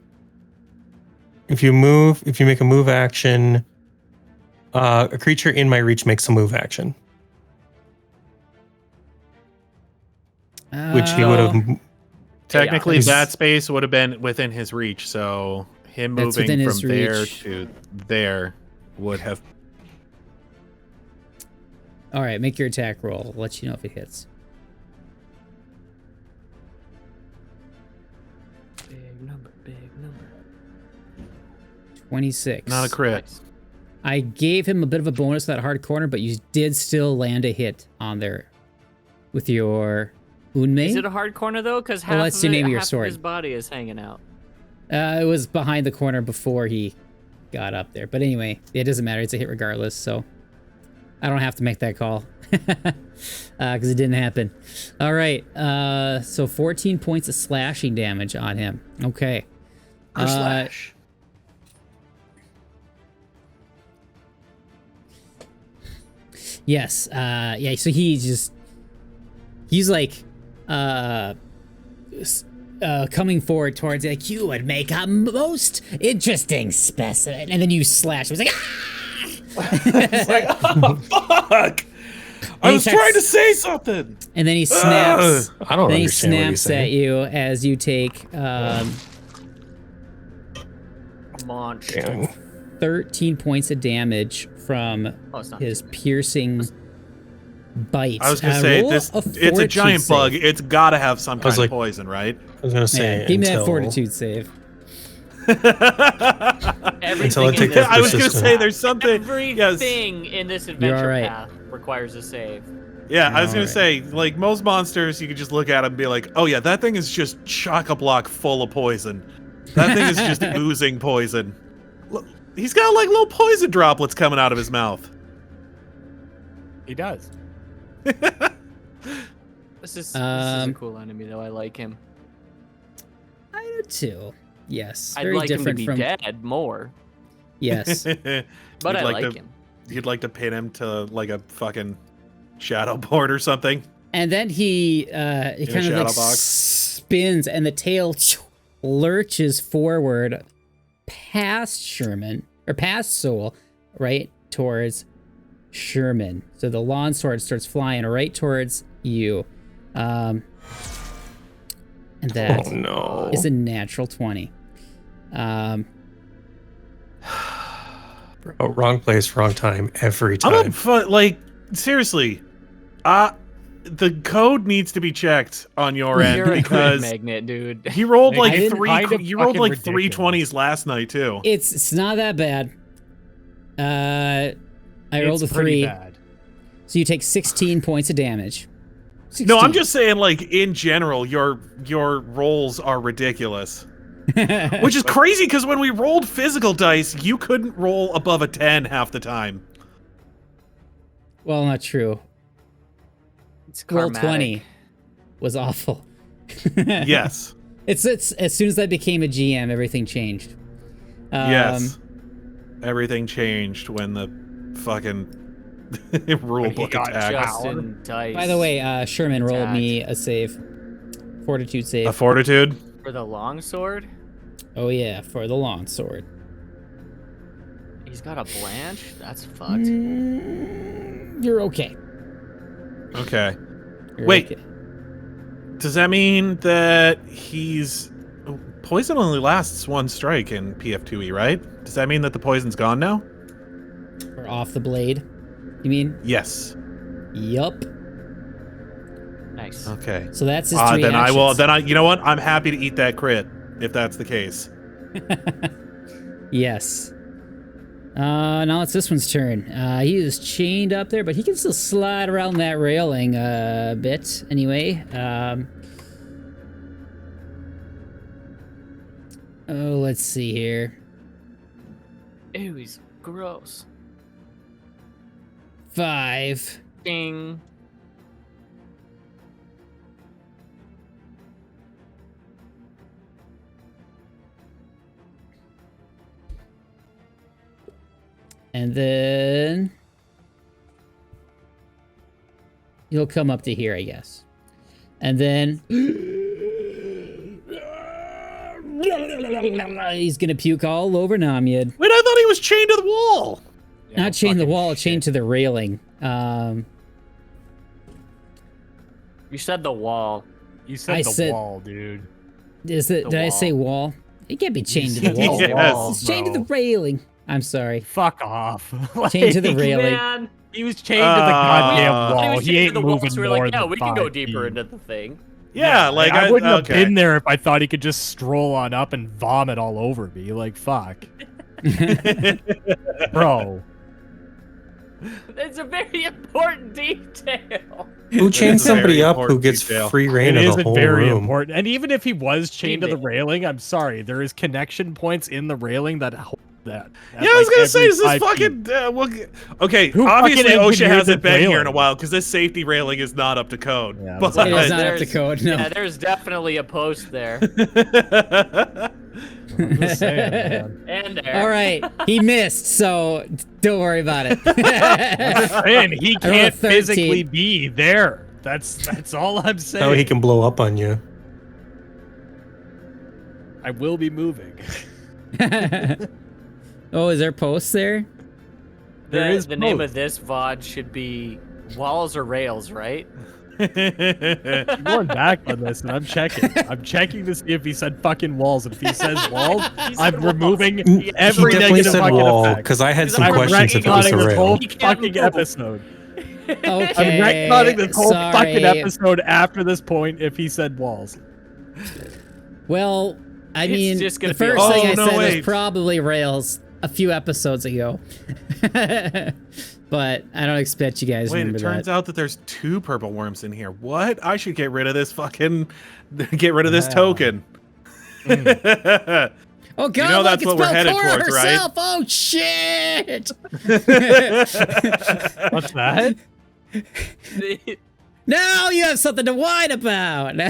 make a move action, a creature in my reach makes a move action, which he would have. Technically, Yeah. that space would have been within his reach, so him That's moving within from his there reach. to there would have. All right, make your attack roll. I'll let you know if it hits. Big number, big number. 26. Not a crit. I gave him a bit of a bonus to that hard corner, but you did still land a hit on there. with your unmei. Is it a hard corner though? Because half, that's of, the it, name of your half sword. of his body is hanging out. It was behind the corner before he got up there. But anyway, it doesn't matter. It's a hit regardless, so I don't have to make that call. Because it didn't happen. All right, so 14 points of slashing damage on him. Okay. Slash. Yes, yeah, so he's like, coming forward towards you, like, you would make a most interesting specimen. And then you slash. It was like, ah! It's like, oh, fuck! I was trying to say something! And then he snaps. I don't Then he understand what he's snaps at saying. you as you take Monster. Damn. 13 points of damage from Oh, it's not. his piercing bite. I was gonna say, roll it's a fortitude giant bug. save. It's gotta have some kind like- of poison, right? I was gonna say Yeah, give me that until- fortitude save. Everything I in take this that I was gonna persistent. say, there's something. Yes. Everything in this adventure right. path requires a save. Yeah, I was gonna Alright. say, like, most monsters, you could just look at them and be like, oh yeah, that thing is just chock-a-block full of poison. That thing is just oozing poison. Look, he's got, like, little poison droplets coming out of his mouth. He does. This is a cool enemy, though. I like him. I do too. Yes. I'd Very like him to different be from. dead more, Yes. but You'd I like like to- him. You'd like to pin him to, like, a fucking shadow board or something? And then he kind of shadow like box? spins, and the tail lurches forward past Sherman, or past Soul, right towards Sherman. So the lawn sword starts flying right towards you. And that Oh no. is a natural 20. Bro, wrong place, wrong time every I'm time. like, seriously, the code needs to be checked on your end You're a because grid magnet, dude. he rolled I like didn't find it you rolled fucking like ridiculous. 3 20s last night too. It's not that bad. I rolled a It's pretty 3, bad. so you take 16 points of damage. No, I'm 16. just saying, like, in general, your rolls are ridiculous. Which is crazy because when we rolled physical dice, you couldn't roll above a 10 half the time. Well, not true. It's Roll karmatic. 20 was awful. Yes. It's as soon as I became a GM, everything changed. Yes. Everything changed when the fucking rule When he book got attacked. Justin Dice. By the way, Sherman rolled me a save, fortitude save. A fortitude? for the longsword, Oh yeah, for the long sword. he's got a blanch. That's fucked. You're okay. Okay. You're Wait. okay. Does that mean that he's... Poison only lasts 1 strike in PF2E, right? Does that mean that the poison's gone now? Or off the blade. You mean? Yes. Yup. Nice. Okay. So that's his 3 Then I will... actions. Then I... You know what? I'm happy to eat that crit, if that's the case. Yes. Now it's this one's turn. He is chained up there, but he can still slide around that railing a bit. Anyway, oh, let's see here. Ew, he's gross. 5. Ding. And then he'll come up to here, I guess. And then he's gonna puke all over Namied. Wait, I thought he was chained to the wall! Yeah, Not chained to the fucking wall, shit. chained to the railing. You said the wall. You said I the said- wall, dude. Is it? The Did I say wall. wall? It can't be chained to said the wall. the wall, It's chained to the bro. railing. I'm sorry. Fuck off. Chained to the Like, railing. Man, He was chained to the goddamn he wall. was He chained ain't to the wall, moving so we're more like, yeah, than we can go 5 deeper feet. into the thing. Yeah, like I wouldn't have okay. been there if I thought he could just stroll on up and vomit all over me. Like, fuck. Bro. It's a very important detail. Who chains is a very somebody up who important gets detail. free reign It of the isn't whole very room? important. And even if he was chained to the Teammate. railing, I'm sorry, there is connection points in the railing that hold that. Yeah, I was gonna say, is this fucking okay? Who Obviously, fucking OSHA engineered hasn't this been here in a railing? while because this safety railing is not up to code. Yeah, but It is not up to There's- code. No. Yeah, there's definitely a post there. I'm just saying, man. And there. All right, he missed, so don't worry about it. Man, he I rolled a can't 13. physically be there. That's all I'm saying. How he can blow up on you. I will be moving. Oh, is there posts there? There is the name both. of this VOD should be Walls or Rails, right? I'm going back on this, and I'm checking. I'm checking to see if he said fucking walls. And if he says walls, I'm removing every he definitely negative said fucking wall effect. because I had some I'm questions if it was a retconning this rail. whole He can't fucking move. episode. Okay. I'm retconning this whole fucking sorry. episode after this point if he said walls. Well, I It's mean, just gonna the be- first Oh, thing I no, said was wait. probably Rails a few episodes ago. But I don't expect you guys Wait, it remember turns that. out that there's 2 purple worms in here. What? I should get rid of this fucking. Get rid of this Yeah. token. Oh god, know look, that's it's what we're spelled headed Cora towards, right? herself. Oh shit! What's that? Now you have something to whine about. No.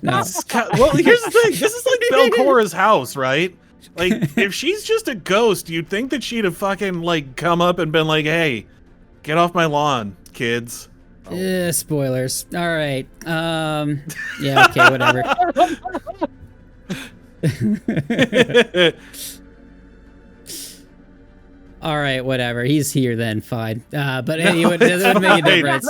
Well, here's the thing. This is like Belcora's house, right? Like, if she's just a ghost, you'd think that she'd have fucking, like, come up and been like, hey, get off my lawn, kids. Spoilers. All right. Yeah. Okay. Whatever. All right. Whatever. He's here then. Fine. But anyway, it doesn't make a fine. difference.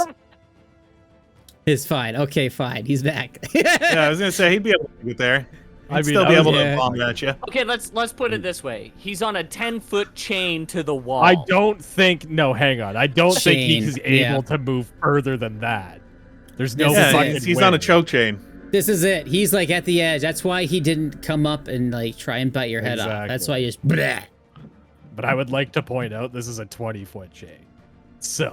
It's fine. Okay. Fine. He's back. Yeah, I was gonna say, he'd be able to get there. He'd still be able yeah. to bomb at you. Okay, let's put it this way. He's on a 10-foot chain to the wall. I don't think. No, hang on. I don't think he's Chain, able yeah. to move further than that. There's no This is fucking. it. He's on a way. choke chain. This is it. He's like at the edge. That's why he didn't come up and like try and bite your head off. That's why he just. Bleh. But I would like to point out this is a 20-foot chain. So,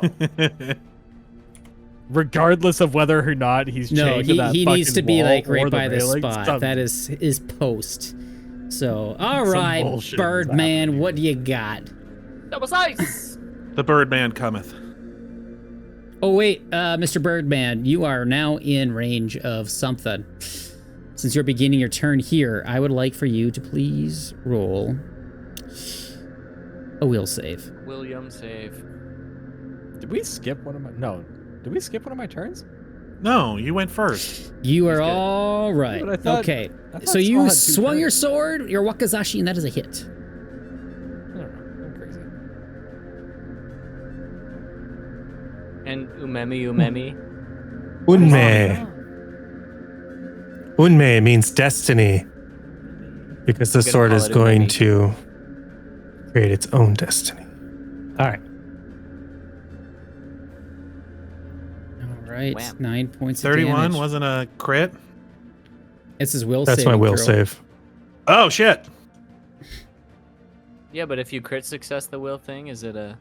regardless of whether or not he's No, chained to that he needs to fucking be wall like or right the by the railing, spot. some- That is post. So, all Some right, bullshit is Birdman, happening. what do you got? That was nice. The Birdman cometh. Oh wait, Mr. Birdman, you are now in range of something. Since you're beginning your turn here, I would like for you to please roll a will save. William save. Did we skip one of my? No. Did we skip one of my turns? No, you went first. You are good. all right. But I thought- Okay, I thought so Saul you had two swung your turns. sword, your wakizashi, and that is a hit. I don't know. I'm crazy. And umemi. Unme. Unme means destiny. Because the I'm gonna sword call is it going Umemi. to create its own destiny. All right. All right, Wham. 9 points. 31 of damage. wasn't a crit. It's his will That's my saving will throw. save. Oh, shit. Yeah, but if you crit success the will thing, is it a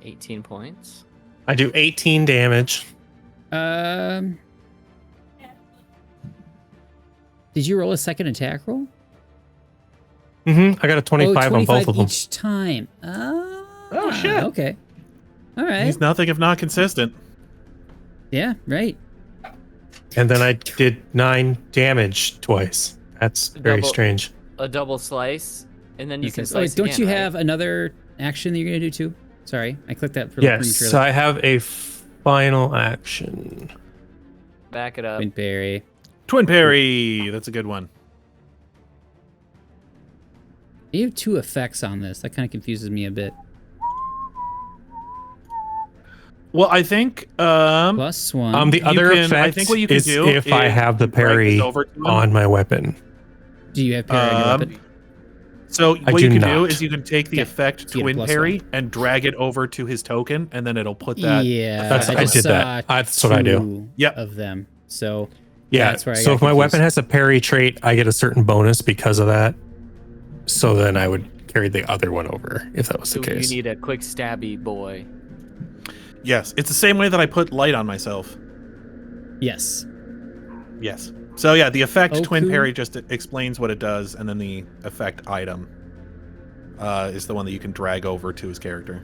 18 points? I do 18 damage. Did you roll a second attack roll? I got a 25 on both of them. each time. Oh shit. Okay. All right. He's nothing if not consistent. Yeah. Right. And then I did 9 damage twice. That's very Double- strange. A double slice, and then you can Oh, slice don't again, you right? have another action that you're gonna do too? Sorry, I clicked that for Yes, so I have a final action. Back it up. Windberry. Twin parry. That's a good one. You have 2 effects on this. That kind of confuses me a bit. Well, I think +1. The other can- I effect think what you can is do if I is have the drag this parry over to him. on my weapon. Do you have parry on your weapon? So I what you do can do not. is you can take the Okay. effect So you get a twin +1. parry and drag it over to his token, and then it'll put that. Yeah, That's- I just did that. saw That's what I do. 2 Yep. of them. So Yeah, that's where I so got if my confused. weapon has a parry trait, I get a certain bonus because of that. So then I would carry the other one over if that was the So case. you need a quick stabby boy. Yes, it's the same way that I put light on myself. Yes. Yes. So yeah, the effect Twin Oku. Parry just explains what it does, and then the effect item is the one that you can drag over to his character.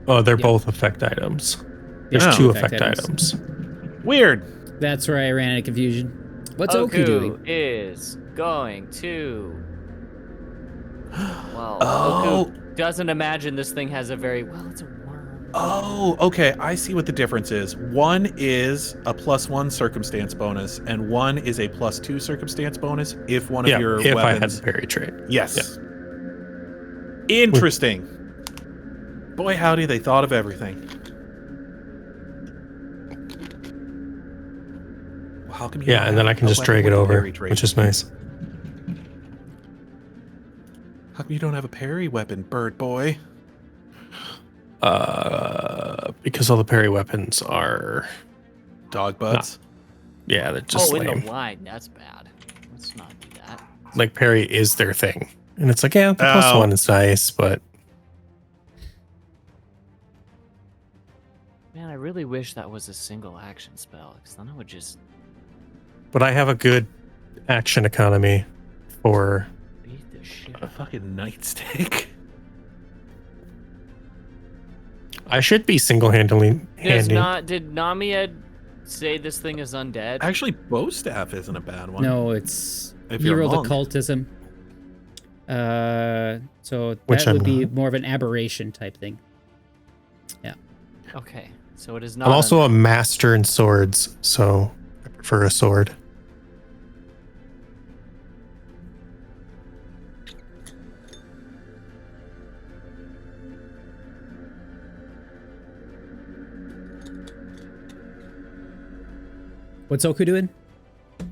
Oh, they're Yep. both effect items. There's Yeah. two Effect effect items. Oh. Weird. That's where I ran into confusion. What's Oku doing? is going to. Well, Oh. Oku doesn't imagine this thing has a very it's a worm. Oh, okay. I see what the difference is. One is a +1 circumstance bonus, and one is a +2 circumstance bonus if one of Yeah, your if I had weapons. the parry trait. Yes. Interesting. Boy, howdy, they thought of everything. Well, how come you Yeah, don't and then have I can a just weapon drag it with a over, parry trait? which is nice. How come you don't have a parry weapon, bird boy? Because all the parry weapons are, Dog butts. yeah, they're just in lame. the line, that's bad. Let's not do that. Like parry is their thing, and it's like, yeah, the Oh. +1 is nice, but Man, I really wish that was a single action spell, because then I would just I have a good action economy for. beat the shit. A fucking nightstick. I should be single-handedly handing. Did Namied say this thing is undead? Actually, bow staff isn't a bad one. No, it's If you're a hero monk. occultism. So Which that would I'm be not. more of an aberration type thing. Okay, so it is not. I'm also a undead. master in swords, so I prefer a sword. What's Oku doing? I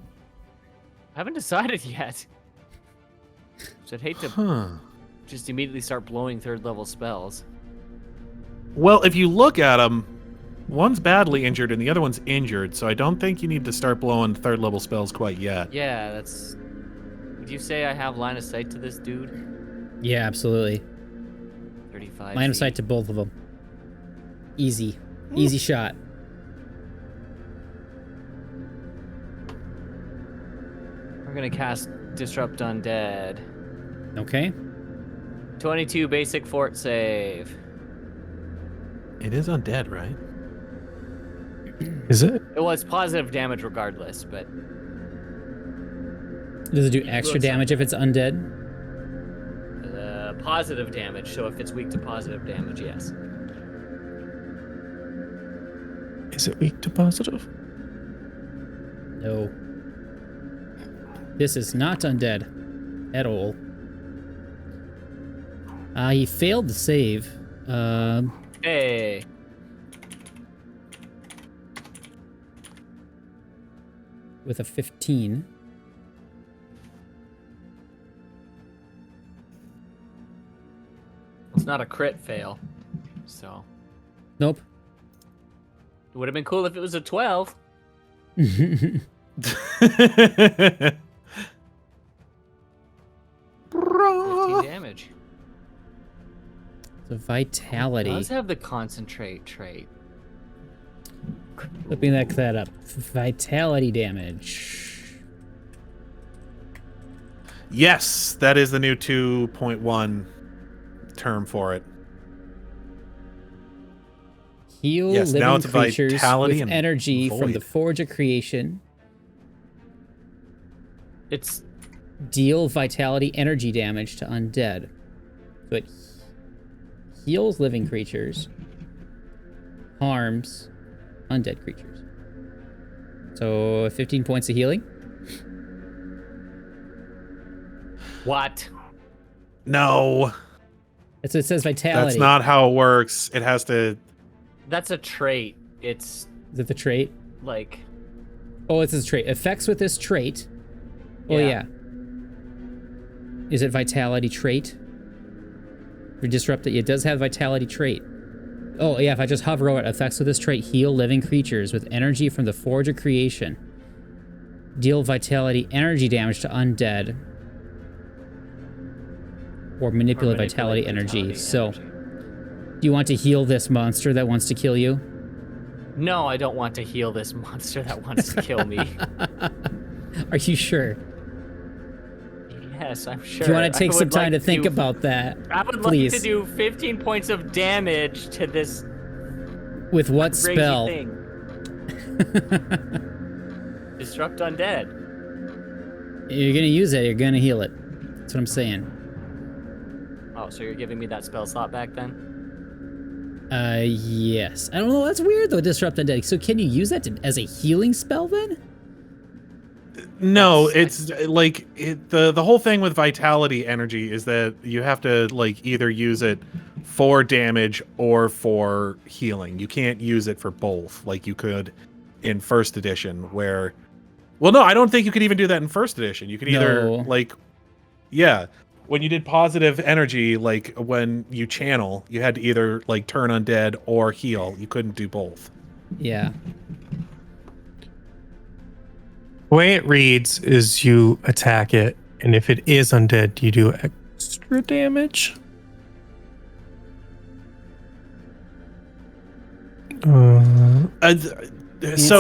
haven't decided yet. So I'd hate to Huh. just immediately start blowing third level spells. Well, if you look at them, one's badly injured and the other one's injured, so I don't think you need to start blowing third level spells quite yet. Yeah, that's. Would you say I have line of sight to this dude? Yeah, absolutely. 35. Line of sight feet. to both of them. Easy. Easy shot. We're gonna cast Disrupt Undead. Okay. 22 basic fort save. It is undead, right? Is it? Well, it's positive damage regardless, but Does it do extra Looks damage if it's undead? positive damage. So if it's weak to positive damage, yes. Is it weak to positive? No. This is not undead at all. He failed to save. Hey. With a 15. It's not a crit fail. So Nope. it would have been cool if it was a 12. 15 damage. The vitality. Does have the concentrate trait. Let me look that up. Vitality damage. Yes, that is the new 2.1 term for it. Heal Yes, living now it's creatures vitality with and energy from the void. Forge of Creation. It's Deal vitality energy damage to undead. So it heals living creatures, harms undead creatures. So 15 points of healing. what? No, That's what it says vitality. that's not how it works. It has to. That's a trait. It's Is it the trait? like Oh, it's his trait. Effects with this trait. Oh, Yeah. yeah. Is it vitality trait? For disrupt it, it does have vitality trait. Oh, yeah, if I just hover over it, effects with this trait heal living creatures with energy from the Forge of Creation. Deal vitality energy damage to undead. or manipulate vitality energy. So, do you want to heal this monster that wants to kill you? No, I don't want to heal this monster that wants to kill me. Are you sure? Yes, I'm sure. If you want to take I some would time like to think about that, I would please. like to do 15 points of damage to this With what crazy spell? thing. Disrupt undead. You're gonna use it. You're gonna heal it. That's what I'm saying. Oh, so you're giving me that spell slot back then? Yes. I don't know. That's weird though. Disrupt undead. So can you use that as a healing spell then? No, it's like the whole thing with vitality energy is that you have to like either use it for damage or for healing. You can't use it for both like you could in first edition where well no, I don't think you could even do that in first edition. You could either like yeah, when you did positive energy like when you channel, you had to either like turn undead or heal. You couldn't do both. Yeah. The way it reads is you attack it, and if it is undead, you do extra damage. So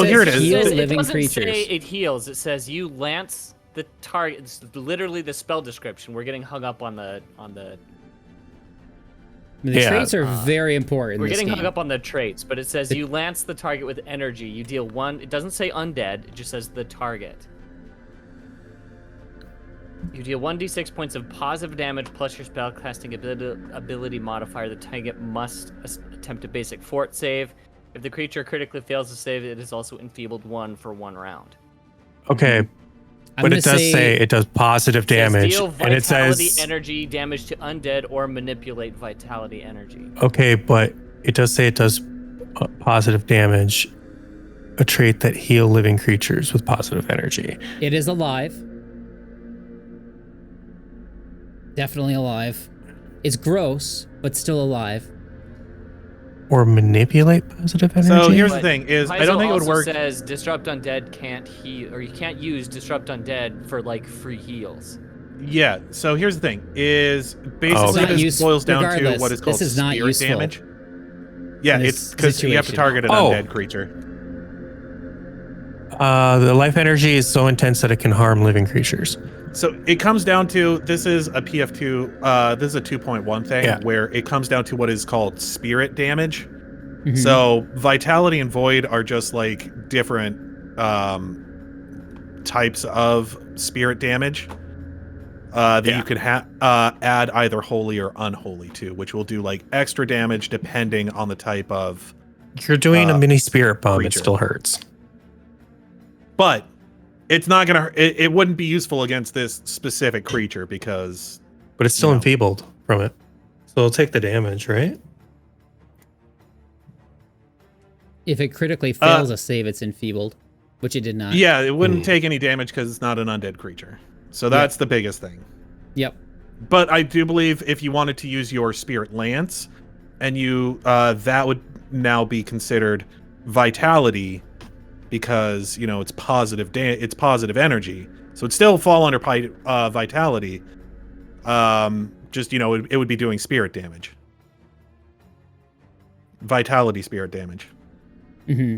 here it is. Heal It living doesn't creatures. say it heals. It says you lance the target. It's literally the spell description. We're getting hung up on the. The Yeah. traits are very important. We're in this getting game. hung up on the traits, but it says you lance the target with energy. You deal one. It doesn't say undead. It just says the target. You deal 1d6 points of positive damage plus your spellcasting ability modifier. The target must attempt a basic fort save. If the creature critically fails to save, it is also enfeebled 1 for 1 round. Okay, but it does say it does positive damage, Deal and it vitality says energy damage to undead or manipulate vitality energy. okay, but it does say it does positive damage, a trait that heal living creatures with positive energy. It is alive. Definitely alive. It's gross, but still alive. Or manipulate positive energy. So here's the But thing: is I don't think it would also work. says disrupt undead can't heal, or you can't use disrupt undead for like free heals. Yeah. So here's the thing: is basically It's not this boils down to regardless, what is called this is not spirit useful damage. Yeah, in it's this because you have to situation. target an Oh. undead creature. The life energy is so intense that it can harm living creatures. So it comes down to this is a PF2. This is a 2.1 thing Yeah. where it comes down to what is called spirit damage. Mhm. So vitality and void are just like different types of spirit damage that you could add either holy or unholy to, which will do like extra damage depending on the type of. You're doing a mini spirit bomb. creature. It still hurts. But it's not gonna. It wouldn't be useful against this specific creature because. But it's still No. enfeebled from it. So it'll take the damage, right? If it critically fails a save, it's enfeebled, which it did not. Yeah, it wouldn't take any damage because it's not an undead creature. So that's the biggest thing. Yep. But I do believe if you wanted to use your spirit lance, and you that would now be considered vitality, because it's positive. It's positive energy, so it'd still fall under vitality. Just it would be doing spirit damage, vitality spirit damage. Mm-hmm.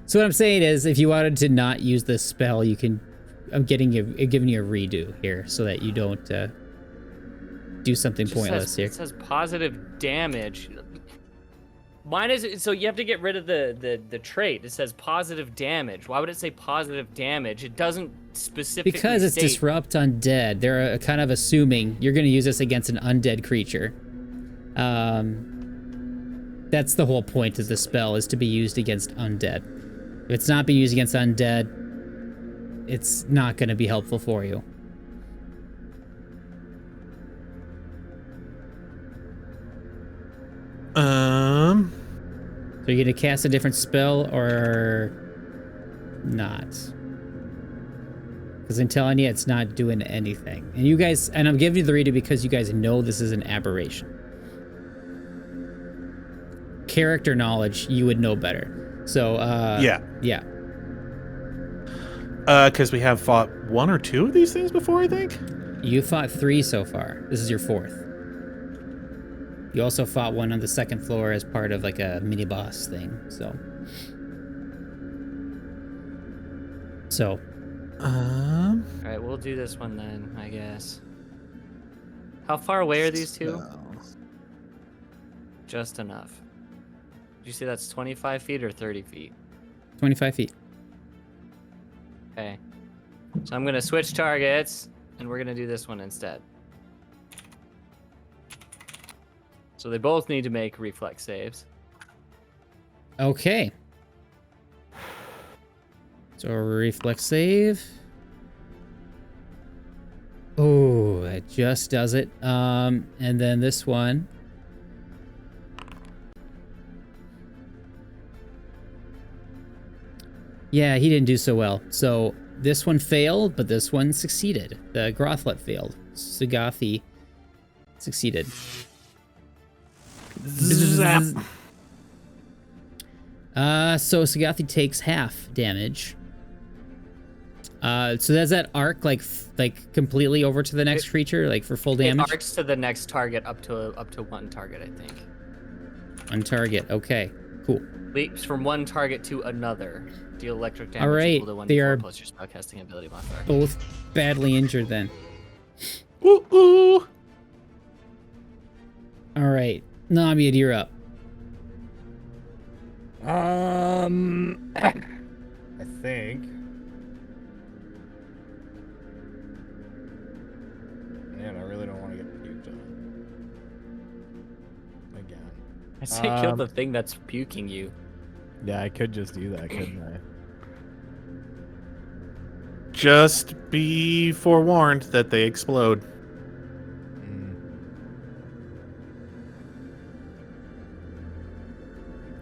So what I'm saying is, if you wanted to not use this spell, you can. I'm giving you a redo here so that you don't do something It just pointless here. It says positive damage. Mine is so you have to get rid of the trait. It says positive damage. Why would it say positive damage? It doesn't specifically Because it's state. disrupt undead. They're kind of assuming you're going to use this against an undead creature. That's the whole point of the spell, is to be used against undead. If it's not being used against undead, it's not going to be helpful for you. So you're going to cast a different spell or not? Because I'm telling you, it's not doing anything. And you guys, and I'm giving you the redo because you guys know this is an aberration. Character knowledge, you would know better. So, Yeah. yeah. Because we have fought 1 or 2 of these things before, I think. You fought 3 so far. This is your 4th. You also fought one on the 2nd floor as part of like a mini boss thing. So. All right, we'll do this one then, I guess. How far away are these two? Just enough. Did you say that's 25 feet or 30 feet? 25 feet. Okay. So I'm gonna switch targets, and we're gonna do this one instead. So they both need to make reflex saves. Okay. So a reflex save. Oh, it just does it. And then this one. Yeah, he didn't do so well. So this one failed, but this one succeeded. The Grothlet failed. Sagathi succeeded. Zap. So Sagathi takes half damage. So does that arc like completely over to the next creature, like for full damage? It arcs to the next target up to 1 target, I think. 1 target. Okay, cool. Leaps from 1 target to another. Deal electric damage All right, equal to 1 they are plus your spellcasting ability modifier. both badly injured then. Ooh, ooh. All right, Namied, you're up. I think. Man, I really don't want to get puked on. Again. I say kill the thing that's puking you. Yeah, I could just do that, couldn't I? Just be forewarned that they explode.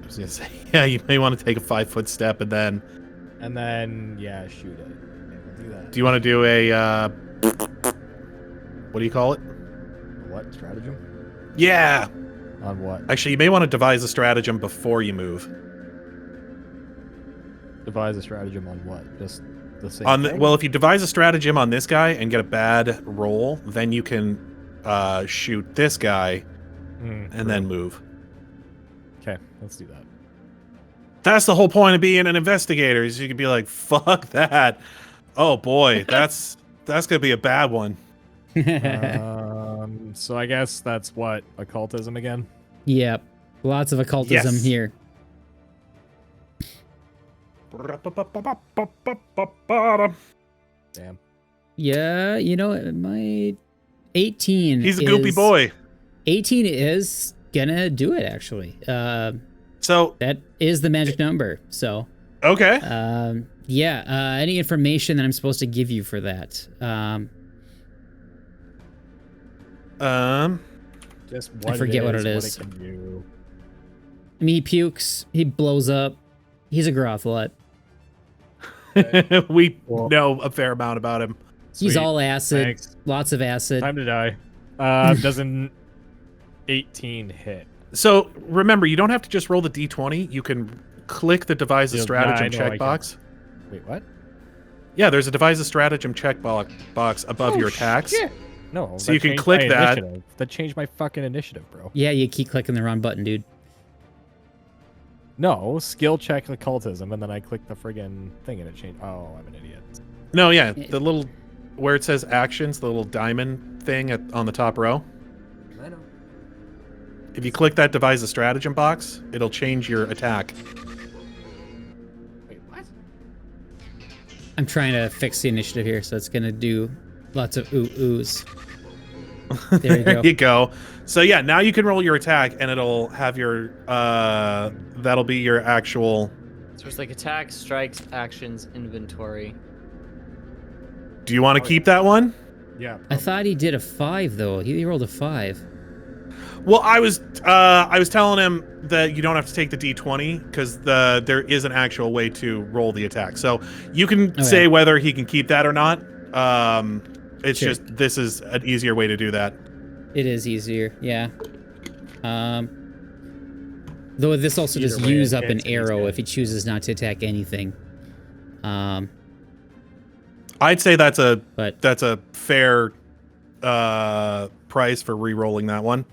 I was gonna say, yeah, you may want to take a 5-foot step and then. Yeah, shoot it. Okay, we'll do that. Do you want to do a what do you call it? What stratagem? Yeah. On what? Actually, you may want to devise a stratagem before you move. Devise a stratagem on what? Just the same On thing? well, if you devise a stratagem on this guy and get a bad roll, then you can shoot this guy and then move. Okay, let's do that. That's the whole point of being an investigator. Is you can be like, "Fuck that! Oh boy, that's gonna be a bad one." So I guess that's what, occultism again? Yep, lots of occultism Yes. here. Damn. Yeah, you know, my 18. He's a goopy boy. 18 is gonna do it actually. So That is the magic number. So, okay, any information that I'm supposed to give you for that? Just what I forget what it is. What it can do. I mean, he pukes, he blows up, he's a Grothlet. we know a fair amount about him. He's Sweet. all acid, Thanks. lots of acid. Time to die. Doesn't 18 hit? So remember, you don't have to just roll the d20. You can click the devise a Yeah, stratagem I know, I checkbox. Wait, what? Yeah, there's a devise a stratagem box above your attacks. Shit. No. So that you can changed click my that. initiative. That changed my fucking initiative, bro. Yeah, you keep clicking the wrong button, dude. No, skill check occultism, and then I clicked the friggin' thing and it changed. Oh, I'm an idiot. No, yeah, the little where it says actions, the little diamond thing on the top row. I know. If you click that devise a stratagem box, it'll change your attack. Wait, what? I'm trying to fix the initiative here, so it's gonna do lots of oohs. There you go. you go. So yeah, now you can roll your attack, and it'll have your that'll be your actual. So it's like attack, strikes, actions, inventory. Do you want to keep that one? Yeah. I thought he did a 5 though. He rolled a 5. Well, I was telling him that you don't have to take the d20 because there is an actual way to roll the attack. So you can say whether he can keep that or not. It's Sure. just this is an easier way to do that. It is easier, yeah. Though this also Either just way, use it up an hits, he's arrow dead. if he chooses not to attack anything. I'd say that's a But fair price for re-rolling that one.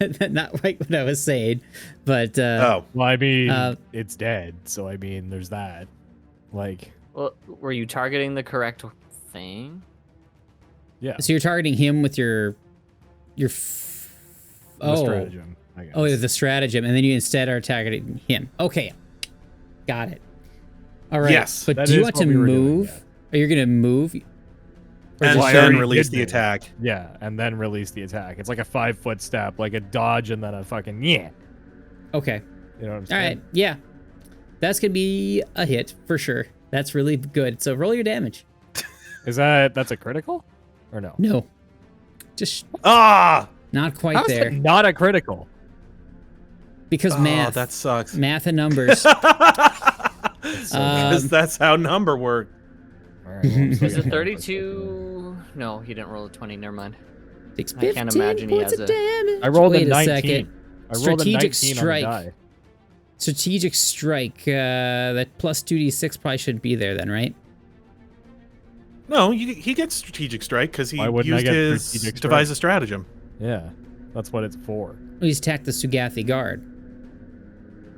not quite what I was saying, but Oh, Well, I mean, Uh, it's dead, so I mean, there's that. Like, Well, were you targeting the correct thing? yeah. so you're targeting him with your The stratagem, I guess. Oh, the stratagem, and then you instead are targeting him. Okay, got it. All right. Yes, but that do you is want what to we were doing, move? Are you gonna move? Or and just I then already release did the that. attack. Yeah, and then release the attack. It's like a 5-foot step, like a dodge and then a fucking yeah. Okay. You know what I'm All saying? right. Yeah, that's gonna be a hit for sure. That's really good. So roll your damage. That's a critical? Or no? No, just Ah, not quite How's there that not a critical? because oh, math. that sucks. Math and numbers. Because that's how number work. All right, well, I'm still Is it gonna- 32? No, he didn't roll a 20. Never mind. Takes I can't 15 imagine he points has of a- damage. I rolled Wait a 19. second. I rolled a Strategic 19 strike. on the die. Strategic strike. That plus 2d6 probably shouldn't be there then, right? No, he gets strategic strike because he Why wouldn't I used get his strategic strike? devise a stratagem. Yeah, that's what it's for. He's attacked the Sugathi guard.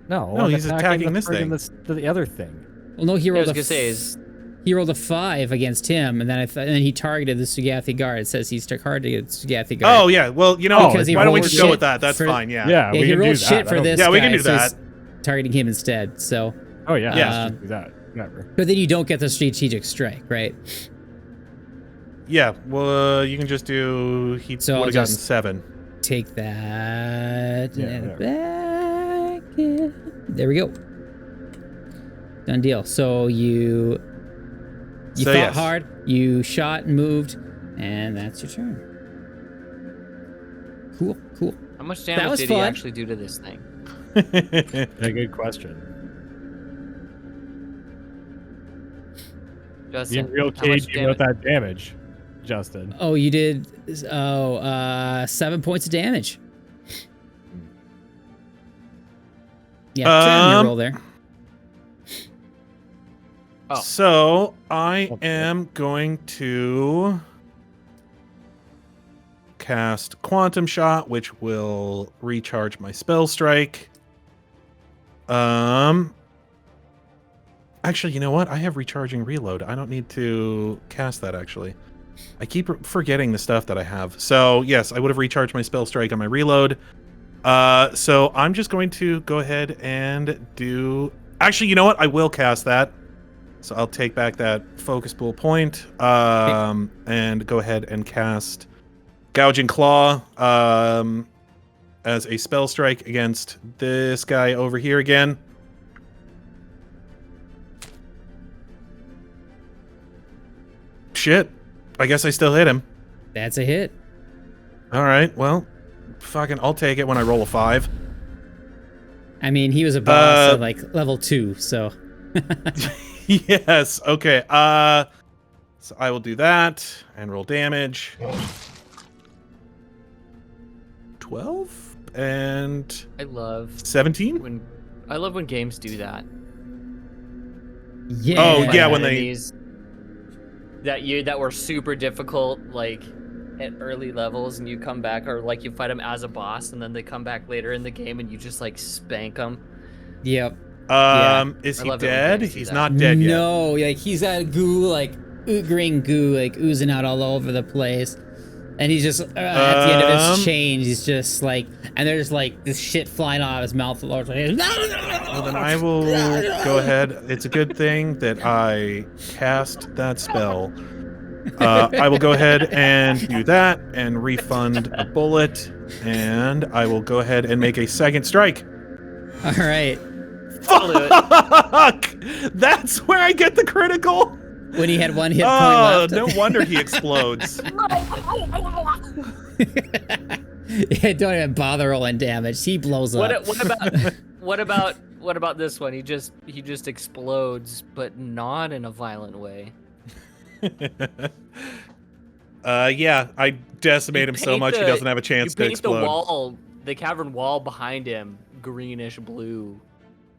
No, No, I'm he's attacking the this friggin' thing. The other thing. Well, no, he I rolled was a gonna say is he rolled a 5 against him, and then and then he targeted the Sugathi guard. It says he's targeted the Sugathi guard. Oh yeah, well you know, Because he why don't we rolled just go with shit that? That's for- fine. Yeah. Yeah, yeah, we he can rolled do that. shit I for don't- this. Yeah, we guy, can do so he's that. targeting him instead. So, Oh yeah, Yeah. let's just do that. Whatever. but then you don't get the strategic strike, right? Yeah. Well, you can just do. He So I'll would have gotten just- 7. Take that Yeah, and whatever. back in. There we go. Done deal. So you So, fought yes. hard, you shot and moved, and that's your turn. Cool. how much That damage was did fun. he actually do to this thing? A good question. Justin, Being real how much cagey about that damage, Justin. Oh, you did 7 points of damage. Yeah, try on your roll there. Oh. So I Okay. am going to cast Quantum Shot, which will recharge my spell strike. Actually, you know what? I have recharging reload. I don't need to cast that actually. I keep forgetting the stuff that I have. So yes, I would have recharged my spell strike on my reload. So I'm just going to go ahead and do. Actually, you know what? I will cast that. So I'll take back that focus pool point, and go ahead and cast Gouging Claw as a spell strike against this guy over here again. Shit. I guess I still hit him. That's a hit. All right. Well, fucking, I'll take it when I roll a 5. I mean, he was a boss at like level 2, so Yes. Okay. So I will do that and roll damage. 12 and I love 17. when games do that. yeah. Oh, Fight yeah, when they- enemies that were super difficult, like at early levels, and you come back, or like you fight them as a boss, and then they come back later in the game, and you just like spank them. Yep. Is I he love it when dead? games do He's that. not dead yet. No, like he's got goo, like green goo, like oozing out all over the place, and he's just at the end of his chain, he's just like, and there's like this shit flying out of his mouth. Well, then I will go ahead. It's a good thing that I cast that spell. I will go ahead and do that and refund a bullet, and I will go ahead and make a second strike. All right. Fuck! That's where I get the critical. When he had 1 hit point Oh, left. no wonder he explodes. Yeah, don't even bother rolling damage. He blows up. What about this one? He just explodes, but not in a violent way. Yeah, I decimate him so paint much he the- doesn't have a chance You to paint explode. the cavern wall behind him greenish blue.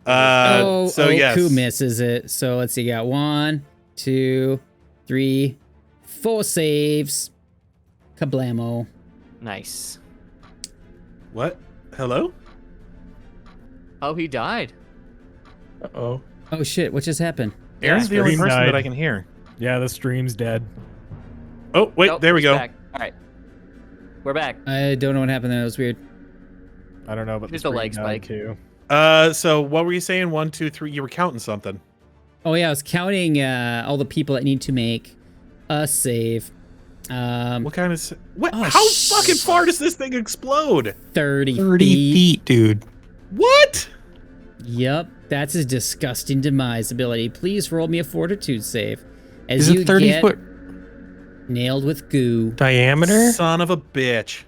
So yes. Ku misses it. So let's see. Got 1, 2, 3, 4 saves. Kablamo. Nice. What? Hello? Oh, he died. Oh. Oh shit, what just happened? Aaron's the only Stream person died. that I can hear. Yeah, the stream's dead. Oh, wait, Nope, there we he's go. back. All right. We're back. I don't know what happened there. It was weird. I don't know, but Here's the the stream leg died spike. too. So what were you saying? 1, 2, 3. You were counting something. Oh yeah, I was counting all the people that need to make a save. What kind of... What? Oh, How fucking far does this thing explode? 30 30 feet, dude. What? Yep, that's his disgusting demise ability. Please roll me a fortitude save. As Is you it 30 get foot nailed with goo diameter? Son of a bitch.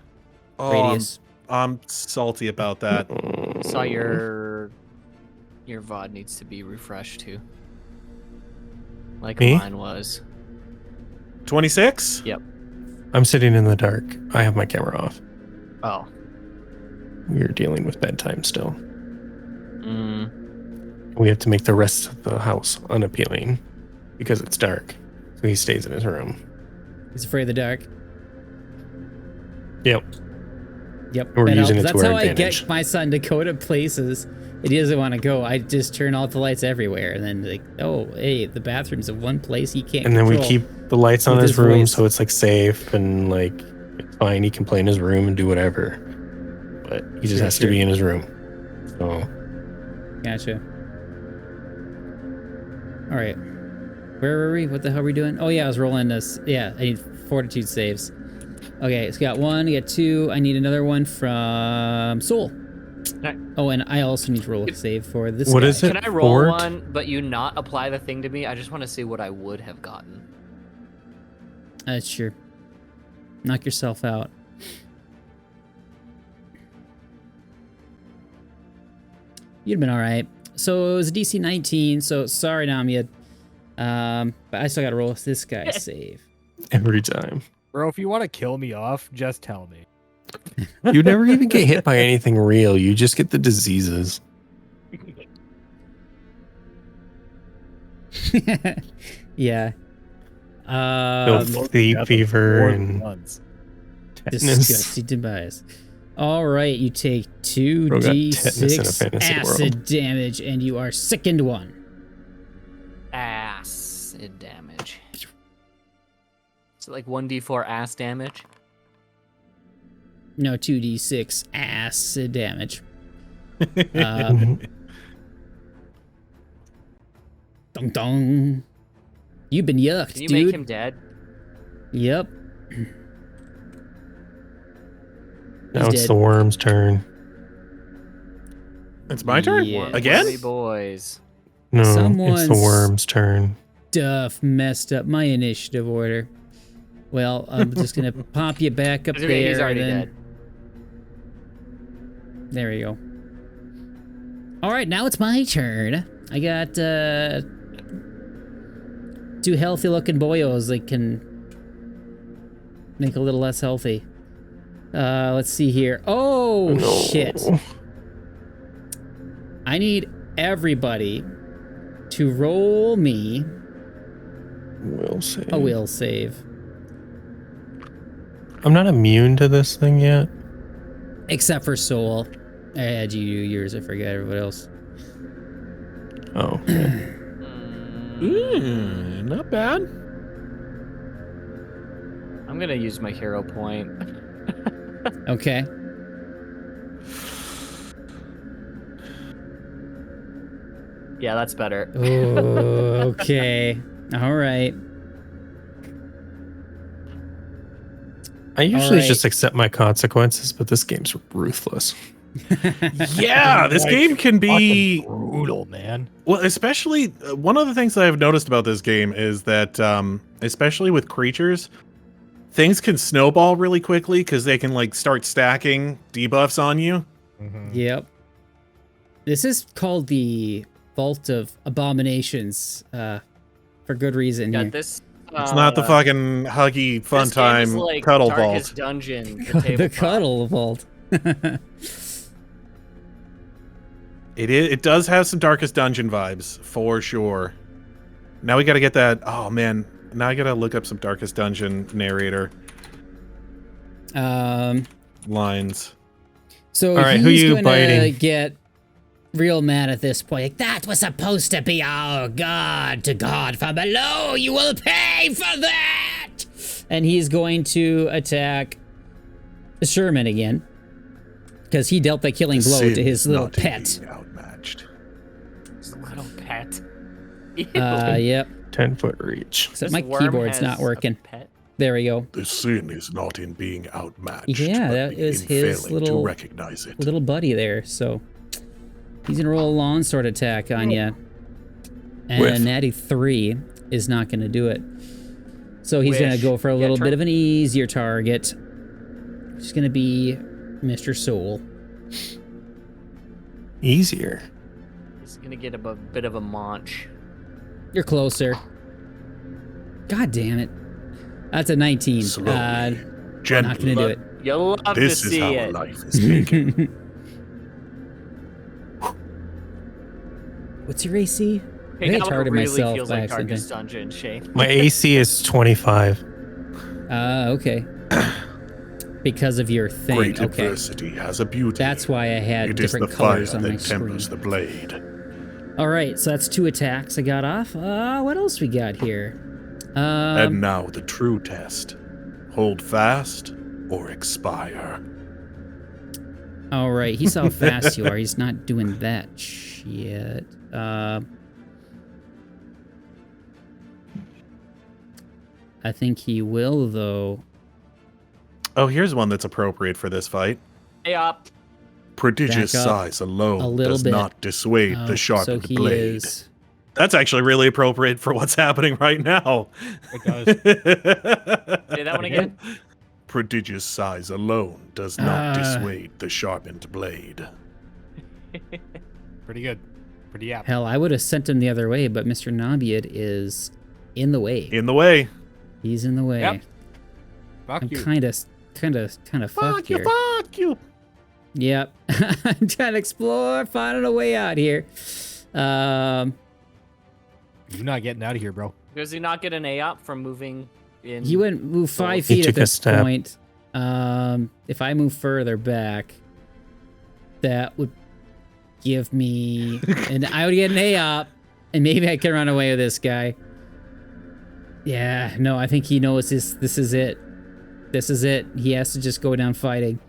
Oh, radius. I'm salty about that. Sawyer, your VOD needs to be refreshed too. Like Me? mine was. 26? Yep. I'm sitting in the dark. I have my camera off. Oh. We're dealing with bedtime still. Mm. We have to make the rest of the house unappealing because it's dark. So he stays in his room. He's afraid of the dark. Yep. Yep. We're that using helps. it to That's our how I advantage. get my son to go to places that he doesn't want to go. I just turn off the lights everywhere, and then like, oh, hey, the bathroom's in one place he can't. And then we control. keep the lights on with his his room voice. so it's like safe and like it's fine. He can play in his room and do whatever. But he just Sure, has sure. to be in his room. So Gotcha. All right. Where were we? What the hell were we doing? Oh yeah, I was rolling this. Yeah, I need fortitude saves. Okay, it's got 1, I got 2. I need another one from Soul. Alright. Oh, and I also need to roll a save for this What guy. is it? Can I roll Fort? one, but you not apply the thing to me? I just want to see what I would have gotten. Sure. Knock yourself out. You'd have been all right. So it was a DC 19. So sorry, Namied. But I still got to roll this guy's save. every time. Bro, if you want to kill me off, just tell me. You never even get hit by anything real. You just get the diseases. Yeah. Filthy Death of fever more and ones. tetanus. Disgusting device. All right, you take Bro got tetanus in a 2d6 fantasy acid world. damage, and you are sickened 1. Acid damage. Is it like 1d4 ass damage? No, 2d6 acid damage. Mhm. Dong dong. You've been yucked, Can you dude. make him dead? Yep. Now He's it's dead. the worm's turn. It's my turn? Yeah. Again? Wormy boys. No, it's the Someone's- worm's turn. Duff messed up my initiative order. Well, I'm just gonna pop you back up It's okay, there. he's already and then... dead. There we go. All right, now it's my turn. I got 2 healthy-looking boyos that can make a little less healthy. Let's see here. Oh No. shit! I need everybody to roll me Will save. a will save, I'm not immune to this thing yet. except for Soul. I had you do yours. I forgot everybody else. Oh. Not bad. I'm gonna use my hero point. Okay. Yeah, that's better. Oh, okay. All right. I usually right. just accept my consequences, but this game's ruthless. Yeah, this Like, game can be Fucking brutal, man. well, especially one of the things that I've noticed about this game is that, especially with creatures, things can snowball really quickly because they can like start stacking debuffs on you. Yep. This is called the Vault of Abominations, for good reason Yeah, here. this. It's not the fucking huggy fun this game is time like cuddle Darkest vault. Dungeon. The tabletop. Cuddle Vault. It does have some Darkest Dungeon vibes for sure. Now we got to get that. Oh man, now I got to look up some Darkest Dungeon narrator lines. So All right, who he's you gonna biting? get real mad at this point. Like, That was supposed to be our God. To God from below, you will pay for that. and he's going to attack Sherman again because he dealt the killing blow Sin to his is little not in pet. being outmatched. His little pet. Ew. Yep. 10-foot reach. Except This my worm keyboard's has not a working. pet. There we go. The sin is not in being outmatched. Yeah, but that in is his failing little- to recognize it. Little buddy there. So he's gonna roll a long sword attack on you, and Whiff. a natty 3 is not gonna do it. So he's gonna Wish. go for a Yeah, little turn- bit of an easier target. It's gonna be Mr. Soul. Easier. He's gonna get a bit of a maunch. You're closer. God damn it. That's a 19. Slowly, Not gently. gonna do it. You'll love This to is see how it. life is taken. What's your AC? Hey, I now it retarded really myself feels by like accident. Darkest Dungeon, Shane. My AC is 25. Okay. Because of your thing. Great Okay. adversity has a beauty. That's why I had It is the different fire colors on my that screen. tempers the blade. All right, so that's 2 attacks I got off. What else we got here? And now the true test. Hold fast or expire. All right, he saw how fast you are. He's not doing that shit. I think he will, though. Oh, here's one that's appropriate for this fight. Hey up. Prodigious Back up size alone a little does bit. not dissuade Oh, the sharpened so he blade. is. That's actually really appropriate for what's happening right now. It does. Say that one again. Prodigious size alone does not dissuade the sharpened blade. Pretty good. Pretty apt. Hell, I would have sent him the other way, but Mr. Namied is in the way. In the way. He's in the way. Yep. Fuck I'm you. kind of fucked here. Fuck you. Yep. I'm trying to explore, finding a way out here. You're not getting out of here, bro. Does he not get an AOP from moving in? He went move 5 He feet at took a this step. point. If I move further back, that would give me, and I would get an AOP, and maybe I can run away with this guy. Yeah, no, I think he knows this. This is it. This is it. He has to just go down fighting.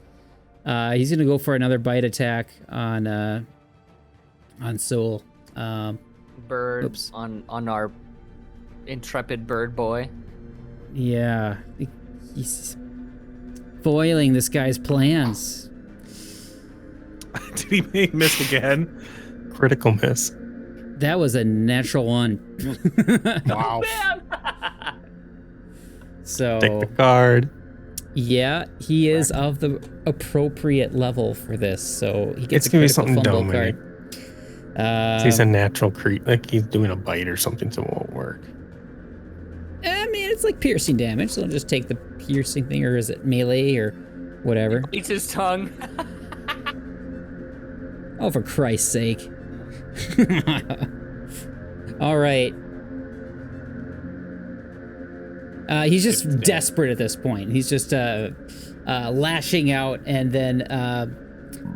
He's gonna go for another bite attack on Soul. bird Oops. on our intrepid bird boy. Yeah, he's foiling this guy's plans. Did he miss again? Critical miss. That was a natural 1. Wow. So Take the card. yeah, he is of the appropriate level for this. So he gets It's a gonna be critical something fumble dumb, card. He's a natural creep. Like he's doing a bite or something, so it won't work. I mean, it's like piercing damage, so I'll just take the piercing thing, or is it melee or whatever? Eats his tongue. Oh, for Christ's sake. All right. He's just desperate at this point. He's just lashing out, and then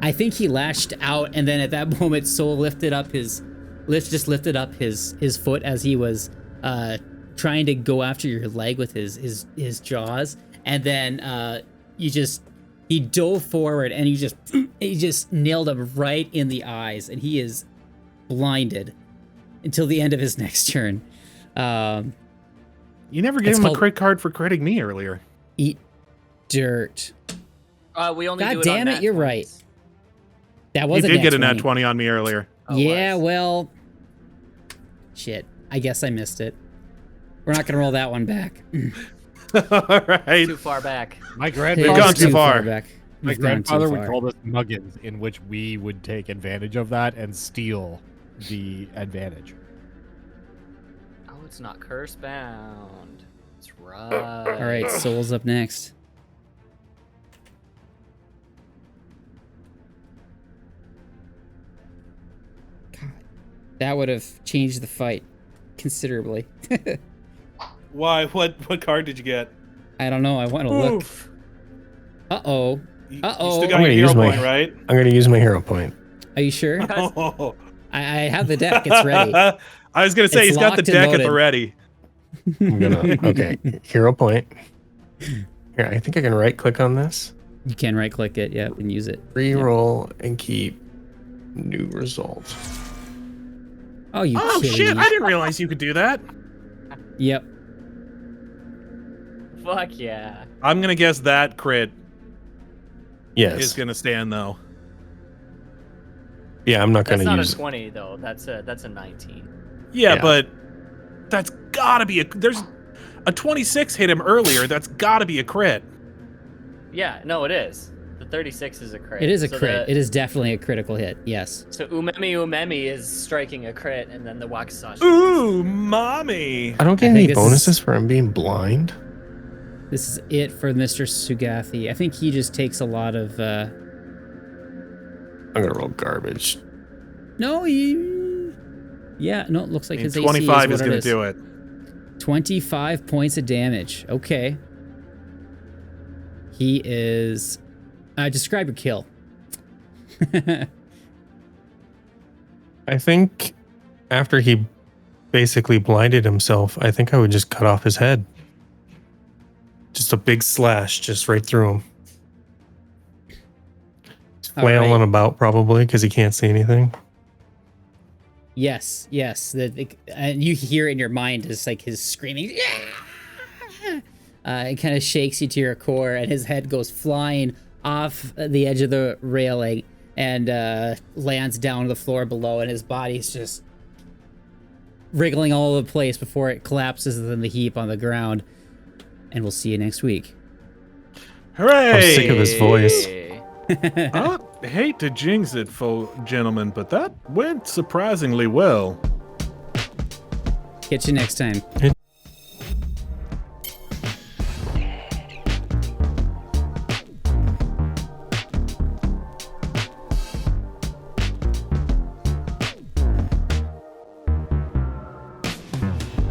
I think he lashed out, and then at that moment, Soul lifted up his foot as he was trying to go after your leg with his jaws, and then he dove forward, and he just nailed him right in the eyes, and he is blinded until the end of his next turn. You never gave It's him a called- crit card for critting me earlier. Eat dirt. We only God do it damn on it, nat you're 20s. right. That He was a did get a nat 20. 20 on me earlier. Oh, Yeah, was. well, shit. I guess I missed it. We're not gonna roll that one back. All right. Too far back. My It's grandfather, gone too far. back. my We've gone too grandfather would far. call us muggins, in which we would take advantage of that and steal the advantage. Oh, it's not curse bound. That's right. All right, Soul's up next. God, that would have changed the fight. considerably. Why? What card did you get? I don't know. I want to look. Oof. Uh-oh. You Uh-oh. still I'm got gonna your hero use my- point, right? I'm gonna use my hero point. Are you sure? Oh. I have the deck. It's ready. I was gonna say It's he's got the locked and deck at the loaded. ready. I'm gonna okay, hero point. Here, I think I can right click on this. You can right-click it, yep, and use it. Reroll and keep new result. Oh, you Oh kidding shit! me? I didn't realize you could do that. Yep. Fuck yeah. I'm gonna guess that crit Yes. is gonna stand though. Yeah, I'm not That's gonna not use a 20 though. That's a 19. Yeah, Yeah. but that's gotta be there's a 26 hit him earlier. That's gotta be a crit. Yeah, no, it is. The 36 is a crit. It is a So crit. It is definitely a critical hit, yes. So Umemi is striking a crit, and then the Wakizashi. Ooh, mommy. I don't get I any think this is- bonuses for him being blind. This is it for Mr. Sugathi. I think he just takes a lot of, I'm gonna roll garbage. No, yeah, no, it looks like his AC 25 is is what gonna it do it. 25 points of damage. Okay. He is... describe your kill. I think after he basically blinded himself, I think I would just cut off his head. Just a big slash just right through him. He's All flailing right. about probably because he can't see anything. Yes. And you hear it in your mind is like his screaming. It kind of shakes you to your core, and his head goes flying off the edge of the railing and lands down to the floor below, and his body's just wriggling all over the place before it collapses in the heap on the ground. And we'll see you next week. Hooray! I'm sick of his voice. I hate to jinx it, gentlemen, but that went surprisingly well. Catch you next time.